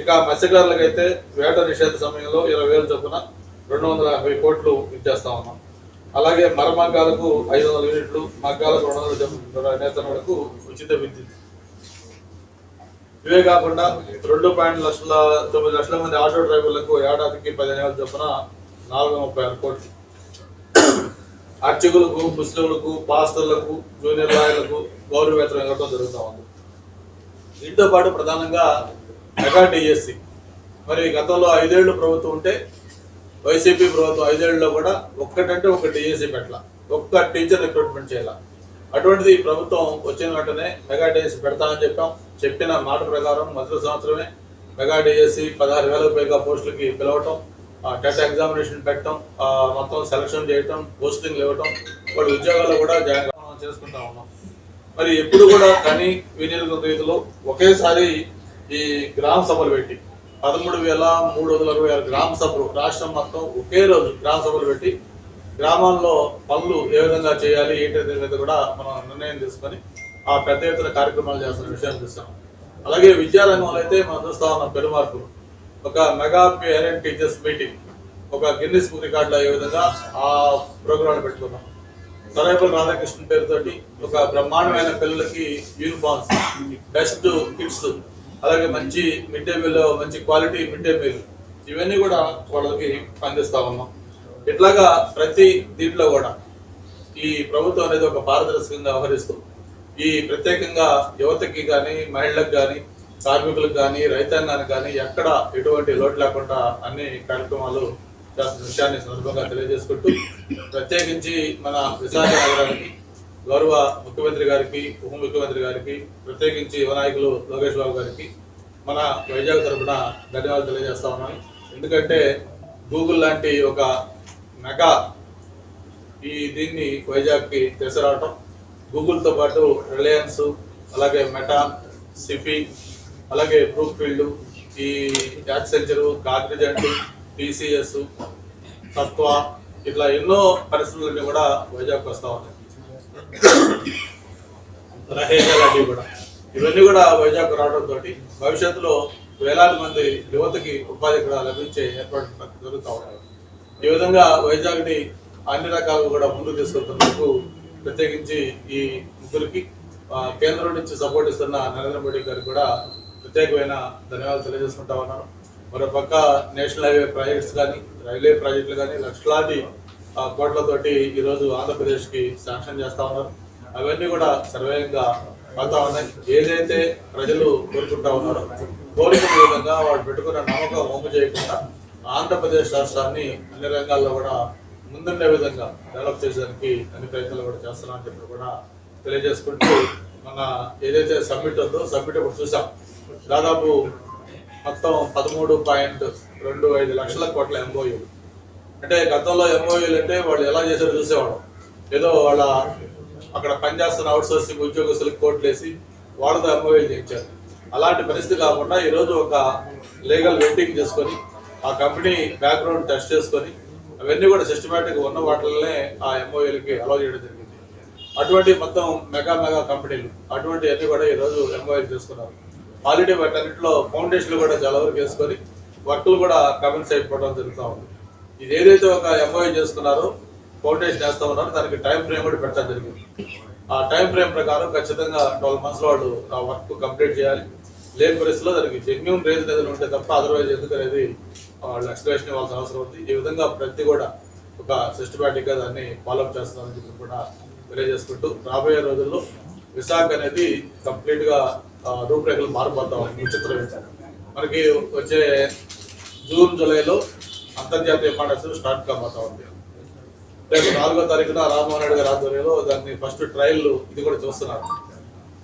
ఇక మత్స్యకారులకు అయితే వేట నిషేధ సమయంలో 20,000 చొప్పున 250 కోట్లు ఇచ్చేస్తా ఉన్నాం. అలాగే మరమగ్గాలకు 500 యూనిట్లు, మగ్గాలకు 200 నేతలకు ఉచిత విద్యుత్. ఇవే కాకుండా 2.9 లక్షల మంది ఆటో డ్రైవర్లకు ఏడాదికి 15,000 చొప్పున 436 కోట్లు. అర్చకులకు, ముస్లింలకు, పాస్టర్లకు, జూనియర్ లాయర్లకు గౌరవ వేతనం ఇవ్వడం జరుగుతూ ఉంది. దీంతో పాటు ప్రధానంగా మెగా డిఎస్సి. మరి గతంలో 5 ఏళ్ళు ప్రభుత్వం ఉంటే వైసీపీ ప్రభుత్వం 5 ఏళ్లలో కూడా ఒక్కటంటే ఒక డిఎస్సి పెట్టాల, ఒక్క టీచర్ రిక్రూట్మెంట్ చేయాల. అటువంటిది ఈ ప్రభుత్వం వచ్చిన వెంటనే మెగా డిఎస్సి పెడతామని చెప్పిన మాట ప్రకారం మొదటి సంవత్సరమే మెగా డిఎస్సి 16,000కు పైగా పోస్టులకి పిలవటం, టెట్ ఎగ్జామినేషన్ పెట్టడం, మొత్తం సెలక్షన్ చేయటం, పోస్టింగ్లు ఇవ్వటం, వాడి ఉద్యోగాలు కూడా జాయిన్ చేసుకుంటా ఉన్నాం. మరి ఎప్పుడు కూడా కానీ వినియోగ రీతిలో ఒకేసారి ఈ గ్రామ సభలు పెట్టి 13,366 గ్రామ సభలు రాష్ట్రం మొత్తం ఒకే రోజు గ్రామ సభలు పెట్టి గ్రామాల్లో పనులు ఏ విధంగా చేయాలి ఏంటి మీద కూడా మనం నిర్ణయం తీసుకొని ఆ పెద్ద ఎత్తున కార్యక్రమాలు చేస్తున్న విషయాన్ని చూస్తాం. అలాగే విద్యారంగంలో అయితే మనం చూస్తా ఉన్నాం పెరుమార్పులు. ఒక మెగా పేరెంట్ టీచర్స్ మీటింగ్, ఒక గిన్నిస్ బుక్ రికార్డులో ఏ విధంగా ఆ ప్రోగ్రాంలు పెట్టుకున్నాం. సరైపల్లి రాధాకృష్ణ పేరుతోటి ఒక బ్రహ్మాండమైన పిల్లలకి యూనిఫామ్స్, బెస్ట్ కిట్స్, అలాగే మంచి మిడ్ డే మీల్, మంచి క్వాలిటీ మిడ్ డే మీల్, ఇవన్నీ కూడా వాళ్ళకి అందిస్తా ఉన్నాం. ఇట్లాగా ప్రతి దీంట్లో కూడా ఈ ప్రభుత్వం అనేది ఒక పారదర్శకంగా వ్యవహరిస్తూ ఈ ప్రత్యేకంగా యువతకి కానీ, మహిళలకు కానీ, కార్మికులకు కానీ, రైతాంగానికి కానీ ఎక్కడ ఎటువంటి లోటు లేకుండా అన్ని కార్యక్రమాలు చేస్తున్న విషయాన్ని సందర్భంగా తెలియజేసుకుంటూ, ప్రత్యేకించి మన విశాఖ నగరానికి గౌరవ ముఖ్యమంత్రి గారికి, ఉప ముఖ్యమంత్రి గారికి, ప్రత్యేకించి యువ నాయకులు లోకేష్ బాబు గారికి మన వైజాగ్ తరఫున ధన్యవాదాలు తెలియజేస్తా ఉన్నాను. ఎందుకంటే గూగుల్ లాంటి ఒక మెగా దీన్ని వైజాగ్కి తీసుకురావటం, గూగుల్తో పాటు రిలయన్స్, అలాగే మెటా, సిపి, అలాగే బ్రూక్ ఫీల్డ్, ఈ యాక్సెంచరు, కాగ్నిజెంట్, టీసీఎస్, తత్వ, ఇట్లా ఎన్నో పరిశ్రమలన్నీ కూడా వైజాగ్కి వస్తా ఉన్నాయి. రహేజా లాంటివి కూడా, ఇవన్నీ కూడా వైజాగ్ రావడంతో భవిష్యత్తులో వేలాది మంది యువతకి ఉపాధి కూడా లభించే ఏర్పాటు జరుగుతూ ఉన్నాయి. ఈ విధంగా వైజాగ్ని అన్ని రకాలుగా కూడా ముందుకు తీసుకెళ్తున్నందుకు ప్రత్యేకించి ఈ ముగ్గురికి కేంద్రం నుంచి సపోర్ట్ ఇస్తున్న నరేంద్ర మోడీ గారికి కూడా ప్రత్యేకమైన ధన్యవాదాలు తెలియజేసుకుంటా ఉన్నాను. మరో పక్క నేషనల్ హైవే ప్రాజెక్ట్స్ కానీ రైల్వే ప్రాజెక్టులు కానీ లక్షలాది కోట్లతోటి ఈరోజు ఆంధ్రప్రదేశ్కి శాంక్షన్ చేస్తా ఉన్నారు. అవన్నీ కూడా సర్వేయంగా అవుతా ఉన్నాయి. ఏదైతే ప్రజలు కోరుకుంటా ఉన్నారో కోరుకున్న విధంగా వాళ్ళు పెట్టుకున్న నమ్మకం వమ్ము చేయకుండా ఆంధ్రప్రదేశ్ రాష్ట్రాన్ని అన్ని రంగాల్లో కూడా ముందుండే విధంగా డెవలప్ చేసేదానికి అన్ని ప్రయత్నాలు కూడా చేస్తున్నామని చెప్పి కూడా తెలియజేసుకుంటూ మన ఏదైతే సబ్మిట్ ఉందో సబ్మిట్ ఇప్పుడు చూసాం. దాదాపు మొత్తం 13.25 లక్షల కోట్ల ఎంఓయూ. అంటే గతంలో ఎంఓయూలు అంటే వాళ్ళు ఎలా చేశారో చూసేవాడు. ఏదో వాళ్ళ అక్కడ పనిచేస్తున్న అవుట్ సోర్సింగ్ ఉద్యోగస్తులకు కోట్లేసి వాళ్ళతో ఎంఓయూలు చేయించారు. అలాంటి పరిస్థితి కాకుండా ఈరోజు ఒక లీగల్ వెయిటింగ్ చేసుకొని ఆ కంపెనీ బ్యాక్గ్రౌండ్ టెస్ట్ చేసుకొని అవన్నీ కూడా సిస్టమేటిక్ ఉన్న వాటిల్నే ఆ ఎంఓయూలకి అలౌ చేయడం జరిగింది. అటువంటి మొత్తం మెగా కంపెనీలు అటువంటి అన్ని కూడా ఈరోజు ఎంఓయూలు చేసుకున్నారు. ఆల్రెడీ వాటన్నింటిలో ఫౌండేషన్లు కూడా చాలా వరకు వేసుకొని వర్కులు కూడా కమెంట్స్ అయిపోవడం జరుగుతూ ఉంది. ఇది ఏదైతే ఒక ఎంఓయూ చేసుకున్నారో ఫౌండేషన్ వేస్తా ఉన్నారో దానికి టైం ఫ్రేమ్ కూడా పెట్టడం జరిగింది. ఆ టైం ఫ్రేమ్ ప్రకారం ఖచ్చితంగా 12 months వాళ్ళు ఆ వర్క్ కంప్లీట్ చేయాలి. లేని పరిస్థితిలో దానికి జెన్యూన్ రీజన్ ఏదైనా ఉంటే తప్ప అదర్వైజ్ ఎందుకు అనేది వాళ్ళు ఎక్స్ప్లెనేషన్ ఇవ్వాల్సిన అవసరం ఉంది. ఈ విధంగా ప్రతి కూడా ఒక సిస్టమేటిక్ గా దాన్ని ఫాలోఅప్ చేస్తున్నారని చెప్పి కూడా తెలియజేసుకుంటూ రాబోయే రోజుల్లో విశాఖ అనేది కంప్లీట్ గా రూపురేఖలు మారిపోతా ఉంది. విచిత్రం మనకి వచ్చే జూన్ జూలైలో అంతర్జాతీయ విమానాశ్రయం స్టార్ట్ కాబోతా ఉంది. రేపు 4వ తారీఖున రామ్మోహన్ రెడ్డి గారి ఆధ్వర్యంలో దాన్ని ఫస్ట్ ట్రయల్ ఇది కూడా చూస్తున్నారు.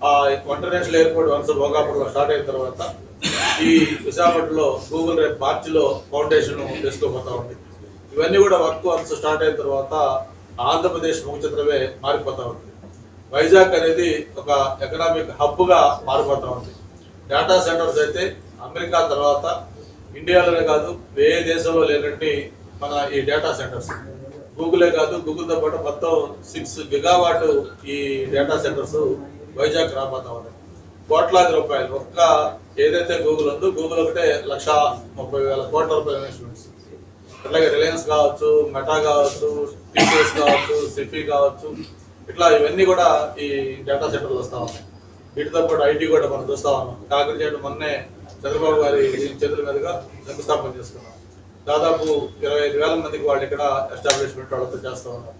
ఆ ఇంటర్నేషనల్ ఎయిర్పోర్ట్ వన్స్ భోగాపురంలో స్టార్ట్ అయిన తర్వాత ఈ విశాఖపట్నంలో గూగుల్ రేపు మార్చిలో ఫౌండేషన్ చేసుకోబోతా ఉంది. ఇవన్నీ కూడా వర్క్ వన్స్ స్టార్ట్ అయిన తర్వాత ఆంధ్రప్రదేశ్ ముఖ చిత్రమే మారిపోతా ఉంది. వైజాగ్ అనేది ఒక ఎకనామిక్ హబ్ గా మారిపోతా ఉంది. డేటా సెంటర్స్ అయితే అమెరికా తర్వాత ఇండియాలోనే కాదు ఏ దేశంలో లేనట్టు మన ఈ డేటా సెంటర్స్ గూగులే కాదు, గూగుల్తో పాటు మొత్తం 6 GW ఈ డేటా సెంటర్స్ వైజాగ్ రాబోతా ఉన్నాయి. కోట్లాది రూపాయలు ఒక్క ఏదైతే గూగుల్ ఉందో గూగుల్ ఒకటే 1,30,000 కోట్ల రూపాయల ఇన్వెస్ట్మెంట్స్. అట్లాగే రిలయన్స్ కావచ్చు, మెటా కావచ్చు, టీసీఎస్ కావచ్చు, సిఫీ కావచ్చు, ఇట్లా ఇవన్నీ కూడా ఈ డేటా సెంటర్లు వస్తా ఉన్నాయి. వీటితో పాటు ఐటీ కూడా మనం చూస్తా ఉన్నాం. కాకరచేడు మొన్నే చంద్రబాబు గారి చేతుల మీదుగా శంకుస్థాపన చేసుకున్నాం. దాదాపు 25,000 మందికి వాళ్ళు ఇక్కడ ఎస్టాబ్లిష్మెంట్ వాళ్ళతో చేస్తా ఉన్నారు.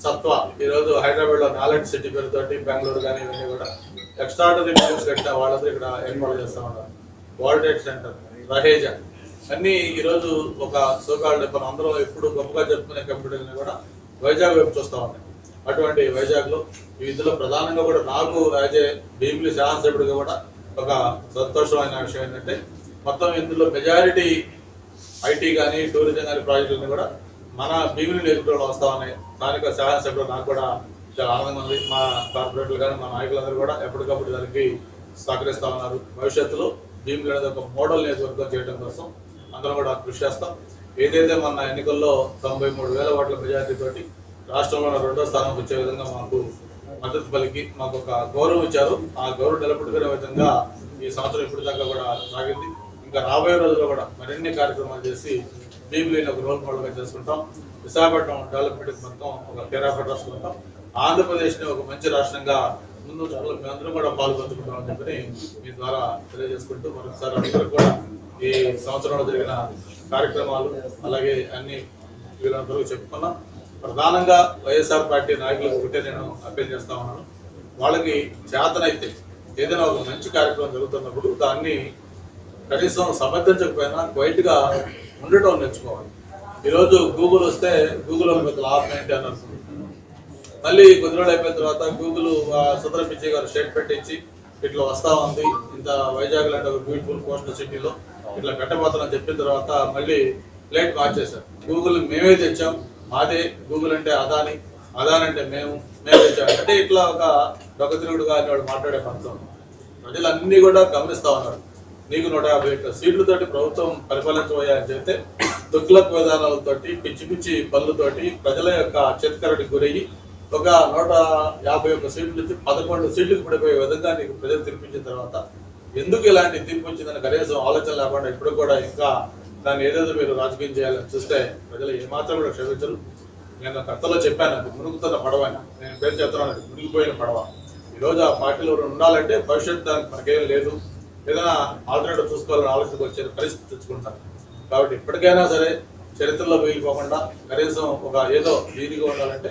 సత్వ ఈరోజు హైదరాబాద్ లో నాలెడ్జ్ సిటీ పేరుతోటి బెంగళూరు కానీ ఇవన్నీ కూడా ఎక్స్ట్రాడనరీ బిల్డింగ్స్ కట్టిన వాళ్ళతో ఇక్కడ ఏర్పాటు చేస్తా ఉన్నారు. వరల్డ్ ట్రేడ్ సెంటర్, రహేజా అన్ని ఈరోజు ఒక సోకాల్డ్ మనం అందరం ఎప్పుడు గొప్పగా చెప్పుకునే కంప్యూటర్ని కూడా వైజాగ్ వైపు చూస్తా ఉన్నాయి. అటువంటి వైజాగ్ లో ఇందులో ప్రధానంగా కూడా నాకు యాజ్ ఏ భీమిలి శాసనసభ్యుడిగా కూడా ఒక సంతోషమైన విషయం ఏంటంటే మొత్తం ఇందులో మెజారిటీ ఐటీ కానీ టూరిజం కానీ ప్రాజెక్టులన్నీ కూడా మన భీమిలి నియోజకవర్గంలో వస్తా ఉన్నాయి. స్థానిక శాసనసభ్యులు నాకు కూడా చాలా ఆనందంగా ఉంది. మా కార్పొరేటర్లు కానీ మా నాయకులందరూ కూడా ఎప్పటికప్పుడు దానికి సహకరిస్తా ఉన్నారు. భవిష్యత్తులో భీమిలి అనేది ఒక మోడల్ నియోజకవర్గం చేయడం కోసం అందరం కూడా కృషి చేస్తాం. ఏదైతే మన ఎన్నికల్లో 93,000 ఓట్ల మెజారిటీ తోటి రాష్ట్రంలో 2వ స్థానం వచ్చే విధంగా మాకు మద్దతు పలికి మాకు ఒక గౌరవం ఇచ్చారు. ఆ గౌరవం నిలబెట్టుకునే విధంగా ఈ సంవత్సరం ఇప్పుడు దాకా కూడా సాగింది. ఇంకా రాబోయే రోజుల్లో కూడా మరిన్ని కార్యక్రమాలు చేసి భీమిలిని ఒక రోల్ మోడల్ గా చేసుకుంటాం. విశాఖపట్నం డెవలప్మెంట్ మొత్తం ఒక కేరాఫర్ రాసుకుంటాం. ఆంధ్రప్రదేశ్ ని ఒక మంచి రాష్ట్రంగా ముందు మేమందరం కూడా పాల్గొంటుకుంటామని చెప్పి మీ ద్వారా తెలియజేసుకుంటూ మరొకసారి అందరూ కూడా ఈ సంవత్సరంలో జరిగిన కార్యక్రమాలు అలాగే అన్ని వీళ్ళందరూ చెప్పుకున్నాం. ప్రధానంగా వైఎస్ఆర్ పార్టీ నాయకులకు ఒకటే నేను అప్పీల్ చేస్తా ఉన్నాను. వాళ్ళకి చేతనైతే ఏదైనా ఒక మంచి కార్యక్రమం జరుగుతున్నప్పుడు దాన్ని కనీసం సమర్థించకపోయినా క్వైట్ గా ఉండటం నేర్చుకోవాలి. ఈరోజు గూగుల్ వస్తే గూగుల్ పెద్ద లాభం ఏంటి అని అనుకుంటున్నాను. మళ్ళీ కొద్ది రోజులు అయిపోయిన తర్వాత గూగుల్ సుందర పిచ్చయ్య గారు స్టేట్మెంట్ ఇచ్చి ఇట్లా వస్తా ఉంది, ఇంత వైజాగ్ లాంటి ఒక బ్యూటిఫుల్ కోస్టల్ సిటీలో ఇట్లా పెట్టబోతానని చెప్పిన తర్వాత మళ్ళీ ప్లేట్ మార్చేశారు. గూగుల్ మేమే తెచ్చాం, మాదే గూగుల్ అంటే అదాని, అదాని అంటే మేము తెచ్చాం అంటే ఇట్లా ఒక దొంగతిరుగుడుగా అని వాళ్ళు మాట్లాడే పంతం. ప్రజలన్నీ కూడా గమనిస్తా ఉన్నారు. నీకు 151 సీట్లతోటి ప్రభుత్వం పరిపాలించబోయా అని చెప్తే దుఃఖలక్ విధానాలతోటి పిచ్చి పిచ్చి పనులతోటి ప్రజల యొక్క చేతికరడికి గురయ్యి ఒక 151 సీట్ల నుంచి 11 సీట్లకు పడిపోయే విధంగా నీకు ప్రజలు తీర్పించిన తర్వాత ఎందుకు ఇలాంటి తీర్పు వచ్చిందని కనీసం ఆలోచన లేకుండా ఇప్పుడు కూడా ఇంకా దాన్ని ఏదేదో మీరు రాజకీయం చేయాలని చూస్తే ప్రజలు ఏమాత్రం కూడా క్షమించరు. నేను కథలో చెప్పాను, అది మునుగుతున్న పడవ అని. నేను పేరు చెప్తున్నాను, మునిగిపోయిన పడవ. ఈరోజు ఆ పార్టీలో ఉండాలంటే భవిష్యత్తు దానికి మనకేం లేదు, ఏదైనా ఆల్టర్నేటివ్ చూసుకోవాలని ఆలోచనకు వచ్చే పరిస్థితి తెచ్చుకుంటారు. కాబట్టి ఇప్పటికైనా సరే చరిత్రలో మిగిలిపోకుండా కనీసం ఒక ఏదో దీనిగా ఉండాలంటే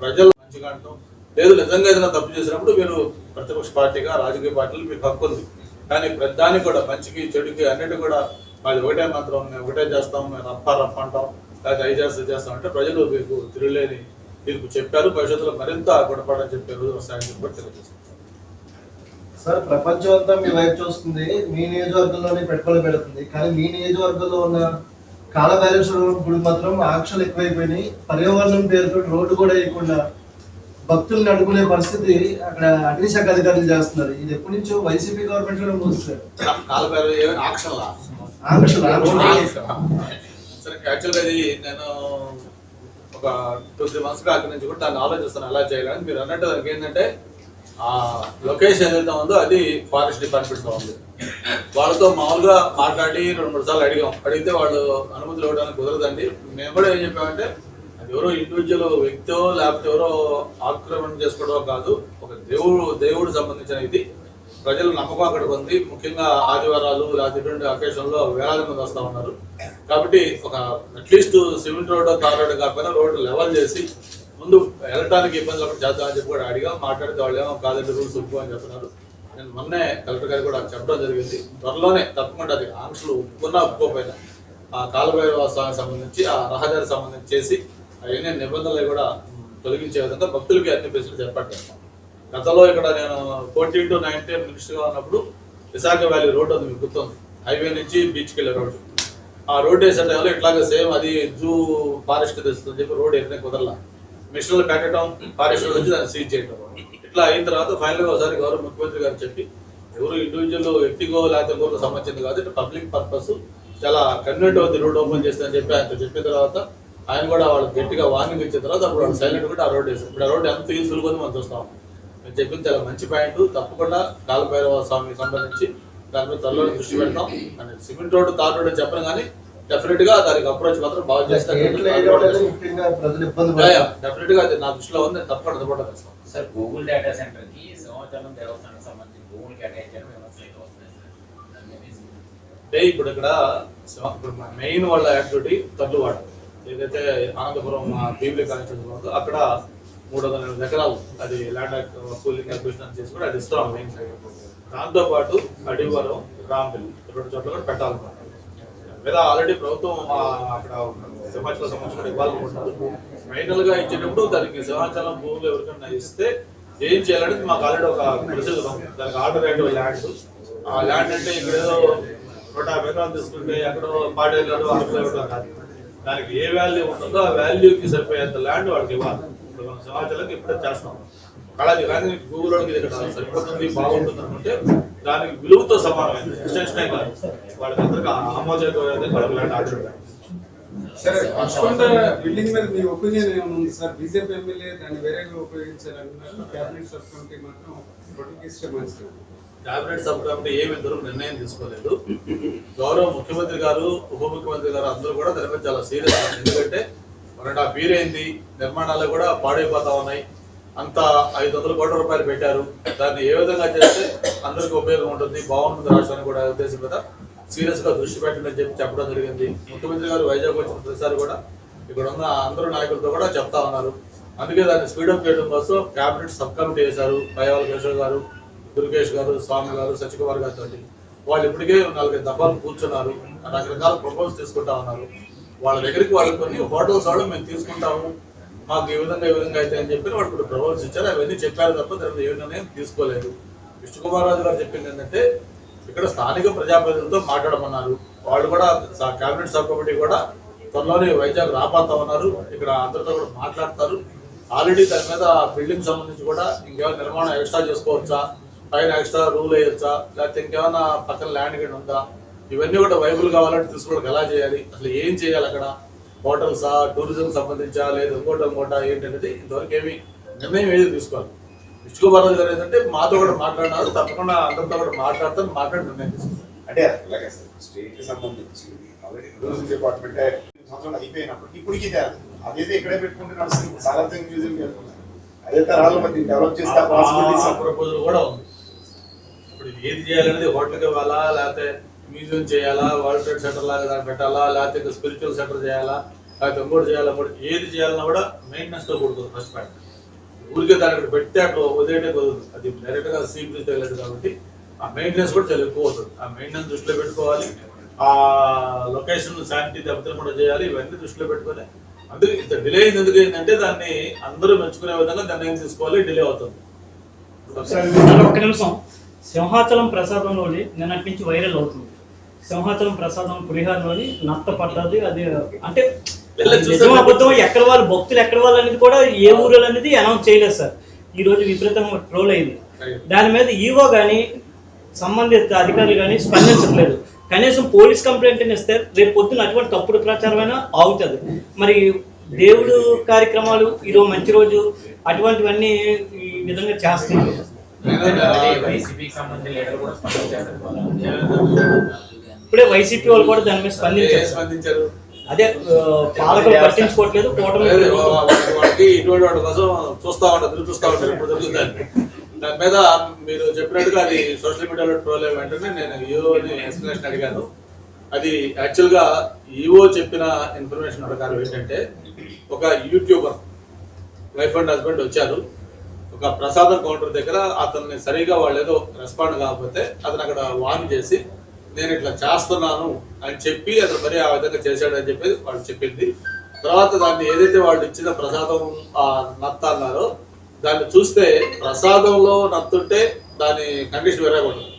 ప్రజలు మంచిగా అంటాం లేదు. నిజంగా ఏదైనా తప్పు చేసినప్పుడు మీరు ప్రతిపక్ష పార్టీగా రాజకీయ పార్టీలు మీకు హక్కు ఉంది. కానీ ప్రతిదానికి కూడా మంచికి చెడుకి అన్నిటి కూడా మాది ఒకటే మంత్రం, మేము ఒకటే చేస్తాం, మేము రప్ప అంటాం, లేకపోతే ఐదు చేస్తాం అంటే ప్రజలు మీకు తిరుగులేని తీర్పు చెప్పారు. భవిష్యత్తులో మరింత గుణపడని చెప్పే రోజు వస్తాయని చెప్పి కూడా తెలియజేస్తారు. సార్, ప్రపంచం అంతా మీ వైపు చూస్తుంది, మీ నియోజకవర్గంలోనే పెట్టుబడి పెడుతుంది. కానీ మీ నియోజకవర్గంలో ఉన్న కాలభైరవేశ్వర గుడి మాత్రం ఆంక్షలు ఎక్కువైపోయినాయి. పర్యావరణం పేరుతో రోడ్డు కూడా వేయకుండా భక్తుల్ని అడ్డుకునే పరిస్థితి అక్కడ అగ్నిశాఖ అధికారులు చేస్తున్నారు. ఇది ఎప్పటి నుంచో వైసీపీ గవర్నమెంట్ లో మూస్తారు. సరే, యాక్చువల్గా అది నేను ఒక 2-3 months అక్కడి నుంచి కూడా దాన్ని ఆలోచిస్తాను ఎలా చేయాలని. మీరు అన్నట్టు దానికి ఏంటంటే ఆ లొకేషన్ ఏదైతే ఉందో అది ఫారెస్ట్ డిపార్ట్మెంట్ లో ఉంది. వాళ్ళతో మామూలుగా మాట్లాడి 2-3 సార్లు అడిగితే వాళ్ళు అనుమతులు ఇవ్వడానికి కుదరదండి. మేము కూడా ఏం చెప్పామంటే అది ఎవరో ఇండివిజువల్ వ్యక్తో లేకపోతే ఎవరో ఆక్రమణ చేసుకోవడం కాదు, ఒక దేవుడు సంబంధించిన ఇది. ప్రజల నమ్మకం అక్కడికి ఉంది. ముఖ్యంగా ఆదివారాలు లేకపోతే ఇటువంటి అకేషన్లో వేలాది మంది వస్తూ ఉన్నారు. కాబట్టి ఒక at least cement road tar road కాకపోయినా రోడ్డు లెవెల్ చేసి ముందు వెళ్ళటానికి ఇబ్బందులు అప్పుడు చేద్దామని చెప్పి కూడా అడిగా. మాట్లాడితే వాళ్ళు ఏమో కాదండి రూల్స్ ఒప్పు అని చెప్తున్నారు. నేను మొన్నే కలెక్టర్ గారికి కూడా చెప్పడం జరిగింది. త్వరలోనే తప్పకుండా అది ఆంక్షలు ఒప్పుకున్నా ఒప్పుకోపోయినా ఆ కాలభైరవ స్వామికి సంబంధించి ఆ రహదారికి సంబంధించి చేసి అవన్నీ నిబంధనలు కూడా తొలగించే విధంగా భక్తులకి అన్ని ఫెసిలిటీస్ ఏర్పాటు చేస్తాం. గతంలో ఇక్కడ నేను 14 to 19 మినిస్టర్గా ఉన్నప్పుడు విశాఖ వ్యాలీ రోడ్ ఉంది, మీకు గుర్తుంది, హైవే నుంచి బీచ్కి వెళ్ళే రోడ్డు. ఆ రోడ్ వేసే టైంలో ఇట్లాగే సేమ్ అది జూ ఫారెస్ట్ తెస్తుందని చెప్పి రోడ్ వేస్తే కుదరలా. మిషన్లు పెట్టడం, ఫారెస్ట్ రోడ్ వచ్చి దాన్ని సీజ్ చేయడం. ఇట్లా అయిన తర్వాత ఫైనల్గా ఒకసారి గౌరవ ముఖ్యమంత్రి గారు చెప్పి ఎవరు ఇండివిజువల్ వ్యక్తిగో లేకపోతే ఎవరికి సంబంధించింది కాదు, ఇట్లా పబ్లిక్ పర్పస్ చాలా కన్వీనెంట్ అవుతుంది రోడ్ ఓపెన్ చేస్తుందని చెప్పి ఆయన చెప్పిన తర్వాత ఆయన కూడా వాళ్ళకి గట్టిగా వార్నింగ్ ఇచ్చిన తర్వాత అప్పుడు వాళ్ళు సైలెంట్ కూడా ఆ రోడ్ వేస్తారు. ఇప్పుడు ఆ రోడ్ ఎంత యూస్ఫుల్ గా మనం చూస్తాం. నేను చెప్పింది చాలా మంచి పాయింట్. తప్పకుండా కాలభైరవ స్వామికి సంబంధించి దాని మీద త్వరలో దృష్టి పెడతాం. అని సిమెంట్ రోడ్ తార్ రోడ్ చెప్పను కానీ డెఫినెట్ గా దానికి అప్రోచ్ మాత్రం బాగా చేస్తాను. డెఫినెట్ గా అది నా దృష్టిలో ఉంది. తప్పకుండా చేస్తాం. సార్, గూగుల్ డేటా సెంటర్ కి సింహాచలం దేవస్థానానికి సంబంధించి భూములు కేటాయించారు అంటే ఇప్పుడు ఇక్కడ మెయిన్ వాళ్ళ యాక్టివిటీ తల్లువాడ ఏదైతే ఆనందపురం భీమిలి కాన్స్టిట్యూన్సీ ఉందో అక్కడ 380 ఎకరాలు అది ల్యాండ్ కూలింగ్ అక్విజిషన్ చేసి కూడా అది ఇస్తాం మెయిన్ సైడ్. దాంతో పాటు అడివరం, రాంబిల్ 2 చోట్ల కూడా పెట్టాలన్నమాట. మీద ఆల్రెడీ ప్రభుత్వం అక్కడ సింహాచలం సంబంధించిన ఇవ్వాలనుకుంటున్నారు. ఫైనల్ గా ఇచ్చేటప్పుడు దానికి సింహాచలం భూములు ఎవరికైనా ఇస్తే ఏం చేయాలంటే మాకు ఆల్రెడీ ఒక ప్రొసీజర్ ఉంది. దానికి ఆల్టర్నేటివ్ ల్యాండ్. ఆ ల్యాండ్ అంటే ఇక్కడ ఏదో 150 ఎకరాలు తీసుకుంటే ఎక్కడో 40 ఎకరాలు 60 ఎకరాలు కాదు. దానికి ఏ వాల్యూ ఉంటుందో ఆ వాల్యూకి సరిపోయేంత ల్యాండ్ వాళ్ళకి ఇవ్వాలి. ఇప్పుడు మనం సమాచారానికి ఇప్పుడే చేస్తాం. అలాగే కానీ గూగుల్ వాళ్ళకి ఇక్కడ సరిపోతుంది బాగుంటుంది అనుకుంటే దానికి విలువతో సమానమైంది. ఎక్స్టెన్షన్ కాదు, వాళ్ళకి అందరికీ ఆమోదయోగ్యమైనది వాళ్ళకి ల్యాండ్ ఆర్డర్. సరే, బిల్డింగ్ మీద మీ ఒపీనియన్ ఏముంది సార్? బీజేపీ ఎమ్మెల్యే దాన్ని వేరేగా ఉపయోగించాలన్నారు. క్యాబినెట్ సబ్ కమిటీ మాత్రం ప్రొటెక్ట్ మంచిది. క్యాబినెట్ సబ్ కమిటీ ఏమి ఇద్దరు నిర్ణయం తీసుకోలేదు. గౌరవ ముఖ్యమంత్రి గారు, ఉప ముఖ్యమంత్రి గారు అందరూ కూడా దాని మీద చాలా సీరియస్. ఎందుకంటే 1.5 year అయింది, నిర్మాణాలు కూడా పాడైపోతా ఉన్నాయి. అంత 500 కోట్ల రూపాయలు పెట్టారు. దాన్ని ఏ విధంగా చేస్తే అందరికీ ఉపయోగం ఉంటుంది, బాగుంటుంది రాష్ట్రానికి కూడా ఉద్దేశం కదా సీరియస్ గా దృష్టి పెట్టండి అని చెప్పి చెప్పడం జరిగింది. ముఖ్యమంత్రి గారు వైజాగ్ వచ్చిన ప్రతిసారి కూడా ఇక్కడ ఉన్న అందరూ నాయకులతో కూడా చెప్తా ఉన్నారు. అందుకే దాన్ని స్పీడప్ చేయడం కోసం క్యాబినెట్ సబ్ కమిటీ వేశారు. పయ్యావల కేశవ్ గారు, దుర్గేష్ గారు, స్వామి గారు, సత్యకుమార్ గారితో వాళ్ళు ఇప్పటికే 4-5 దఫాలు కూర్చున్నారు. రకరకాల ప్రపోజల్స్ తీసుకుంటా ఉన్నారు. వాళ్ళ దగ్గరికి వాళ్ళు కొన్ని హోటల్స్ వాళ్ళు మేము తీసుకుంటాము, మాకు ఈ విధంగా అయితే అని చెప్పి వాళ్ళు ఇప్పుడు ప్రపోజల్స్ ఇచ్చారు. అవన్నీ చెప్పారు తప్ప దాని ఏ నిర్ణయం తీసుకోలేదు. విష్ణుకుమార్ రాజు గారు చెప్పింది ఏంటంటే ఇక్కడ స్థానిక ప్రజాప్రతినిధులతో మాట్లాడమన్నారు. వాళ్ళు కూడా క్యాబినెట్ సబ్ కమిటీ కూడా త్వరలోనే వైజాగ్ రాబోతా ఉన్నారు. ఇక్కడ అందరితో కూడా మాట్లాడతారు. ఆల్రెడీ దాని మీద బిల్డింగ్ సంబంధించి కూడా ఇంకేమైనా నిర్మాణం ఎక్స్ట్రా చేసుకోవచ్చా, పైన ఎక్స్ట్రా రూల్ వేయొచ్చా, లేకపోతే ఇంకేమైనా పక్కన ల్యాండ్ గడ్ ఉందా, ఇవన్నీ కూడా వైబుల్ కావాలంటే తీసుకోవడానికి ఎలా చేయాలి, అసలు ఏం చేయాలి, అక్కడ హోటల్సా, టూరిజం సంబంధించా, లేదా ఇంకోట ఏంటనేది ఇంతవరకు ఏమి నిర్ణయం ఏది తీసుకోవాలి. విష్ణుకుమార్ రాజు గారు ఏంటంటే మాతో కూడా మాట్లాడినారు. తప్పకుండా అందరితో కూడా మాట్లాడి నిర్ణయం తీసుకుంటారు. అంటే అలాగే సార్, స్టేట్ కి సంబంధించి ఆల్రెడీ టూరిజం డిపార్ట్మెంట్ సంవత్సరాలు అయిపోయినప్పుడు ఇప్పటికీ అదేదో ఇక్కడే పెట్టుకుంటే నడుస్తుంది. సాలార్జంగ్ మ్యూజియం పెట్టుకున్నారు, అదే తరాలు మరి డెవలప్ చేస్తే ఆ పాసిబిలిటీస్ ప్రపోజల్ కూడా ఉంది. ఇప్పుడు ఏది చేయాలనేది హోటల్కి ఇవ్వాలా, లేకపోతే మ్యూజియం చేయాలా, వరల్డ్ ట్రేడ్ సెంటర్ లాగా దాన్ని పెట్టాలా, లేకపోతే స్పిరిచువల్ సెంటర్ చేయాలా, లేకపోతే ఇంకోటి చేయాలా, కూడా ఏది చేయాలన్నా కూడా మెయింటెనెన్స్ తో కూడుతుంది ఫస్ట్ పాయింట్. ఊరికే దాన్ని ఇక్కడ పెడితే అట్లా వదిలేటే కుదరదు, అది డైరెక్ట్ గా సీమ్ తెలియదు కాబట్టి ఆ మెయింటెనెన్స్ కూడా చాలా ఎక్కువ అవుతుంది. ఆ మెయింటెనెన్స్ దృష్టిలో పెట్టుకోవాలి, ఆ లొకేషన్ శానిటీ దెబ్బతినకుండా చేయాలి, ఇవన్నీ దృష్టిలో పెట్టుకొని అందుకే ఇంత డిలే అయింది. ఎందుకు ఏంటంటే దాన్ని అందరూ మెచ్చుకునే విధంగా నిర్ణయం తీసుకోవాలి, డిలే అవుతుంది. ఒక్క నిమిషం. సింహాచలం ప్రసాదంలోని నిన్నటి నుంచి వైరల్ అవుతుంది. సింహాచలం ప్రసాదం పులిహారలోని నత్త పడ్డది. అది అంటే నిజం అబద్ధం, ఎక్కడ వాళ్ళు భక్తులు ఎక్కడ వాళ్ళు అనేది కూడా ఏ ఊరు అనేది అనౌన్స్ చేయలేదు సార్. ఈ రోజు విపరీతంగా ట్రోల్ అయింది. దాని మీద ఈవో కానీ సంబంధిత అధికారులు కానీ స్పందించట్లేదు. కనీసం పోలీస్ కంప్లైంట్ ఇస్తే రేపు పొద్దున అటువంటి తప్పుడు ప్రచారమైనా ఆగుతుంది. మరి దేవుడు కార్యక్రమాలు ఈరోజు మంచి రోజు అటువంటివన్నీ ఈ విధంగా చేస్తున్నారు. వైసీపీకి సంబంధించిన లీడర్ కూడా స్పందించారు. ఇప్పుడే వైసీపీ వాళ్ళు కూడా దాని మీద స్పందించారు. అదే పాలకులు పట్టించుకోవట్లేదు, కూటమి వాళ్ళకి ఇటువంటి వాటి కోసం చూస్తా ఉంటారు ఇప్పుడు జరుగుతుంది. దాని మీద మీరు చెప్పినట్టుగా అది సోషల్ మీడియాలో ట్రోల్ అయ్యే వెంటనే నేను ఈఓని ఎక్స్ప్లెనేషన్ అడిగాను. అది యాక్చువల్ గా ఈఓ చెప్పిన ఇన్ఫర్మేషన్ ప్రకారం ఏంటంటే, ఒక యూట్యూబర్ వైఫ్ అండ్ హస్బెండ్ వచ్చారు ఒక ప్రసాదం కౌంటర్ దగ్గర. అతన్ని సరిగా వాళ్ళు ఏదో రెస్పాండ్ కాకపోతే అతను అక్కడ వార్న్ చేసి నేను ఇట్లా చేస్తున్నాను అని చెప్పి అతను మరి ఆ విధంగా చేశాడని చెప్పి వాళ్ళు చెప్పింది. తర్వాత దాన్ని ఏదైతే వాళ్ళు ఇచ్చిన ప్రసాదం నత్త అన్నారో దాన్ని చూస్తే ప్రసాదంలో నత్తుంటే దాని కండిషన్ వేరే ఉంటుంది,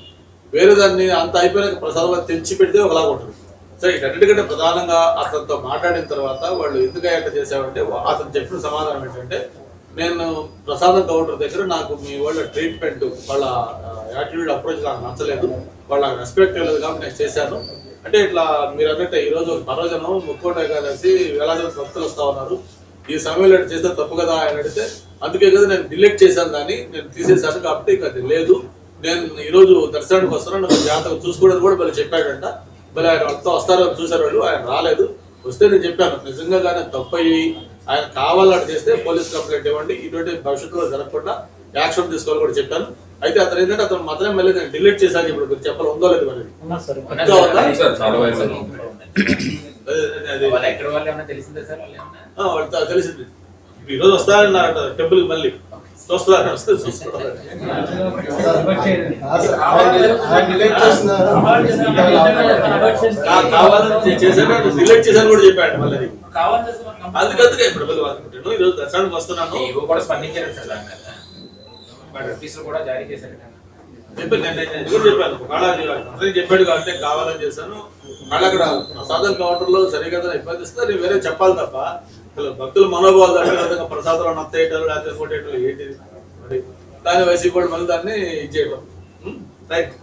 వేరే దాన్ని అంత అయిపోయినాక ప్రసాదం తెచ్చి పెడితే ఒకలాగా ఉంటుంది. సో ఇటన్నిటికంటే ప్రధానంగా అతనితో మాట్లాడిన తర్వాత వాళ్ళు ఎందుకు అయ్యాక చేశామంటే, అతను చెప్పిన సమాధానం ఏంటంటే, నేను ప్రసాదం కౌంటర్ దగ్గర నాకు మీ వాళ్ళ ట్రీట్మెంట్, వాళ్ళ యాటిట్యూడ్ అప్రోచ్ నాకు నచ్చలేదు, వాళ్ళ రెస్పెక్ట్ లేదు కాబట్టి నేను చేశాను. అంటే ఇట్లా మీరు అన్నట్టే ఈరోజు పర్వజనం ముక్కోట ఏకాదశి వేలాది భక్తులు వస్తా ఉన్నారు, ఈ సమయంలో చేస్తే తప్పు కదా అని అడిగితే, అందుకే కదా నేను డిలీట్ చేశాను, దాన్ని నేను తీసేశాను కాబట్టి ఇక అది లేదు, నేను ఈరోజు దర్శనానికి వస్తున్నాను, నాకు జాతకం చూసుకోవడానికి కూడా మళ్ళీ చెప్పాడంట. మళ్ళీ ఆయన వాళ్ళతో వస్తారో చూసారు వాళ్ళు, ఆయన రాలేదు. వస్తే నేను చెప్పాను నిజంగా కానీ తప్పు అయ్యి ఆయన కావాలని చేస్తే పోలీస్ కంప్లైంట్ ఇవ్వండి, ఇటువంటి భవిష్యత్తులో జరగకుండా యాక్షన్ తీసుకోవాలని కూడా చెప్పాను. అయితే అతను ఏంటంటే అతను మాత్రమే మళ్ళీ నేను డిలీట్ చేశాను. ఇప్పుడు మీరు చెప్పాలి ఉందో లేదు మరి వాళ్ళతో తెలిసింది. ఈ రోజు వస్తారన్నారట టెంపుల్, మళ్ళీ చూస్తారని వస్తే చూస్తారు. కావాలని చేశాను, డిలీట్ చేశాను కూడా చెప్పాడు మళ్ళీ. అందుకందుకే ఇప్పుడు మళ్ళీ అనుకుంటాను ఈరోజు దర్శనానికి వస్తున్నాను కూడా స్పందించారు సార్. నోటీసులు కూడా జారీ చేశారు. చెప్పాను నేను కూడా చెప్పాను, అందరికి చెప్పాడు కాబట్టి కావాలని చేశాను. మళ్ళీ అక్కడ ప్రసాదం కౌంటర్ లో సరిగా ఇబ్బంది ఇస్తే నేను వేరే చెప్పాలి తప్ప భక్తుల మనోభావాలు అదే విధంగా ప్రసాదాలు నత్తేయటాలు లేకపోతే కొట్టేయటాలు ఏంటిది మరి దాని వైసీపీ కూడా మళ్ళీ దాన్ని ఇది చేయడం రైట్.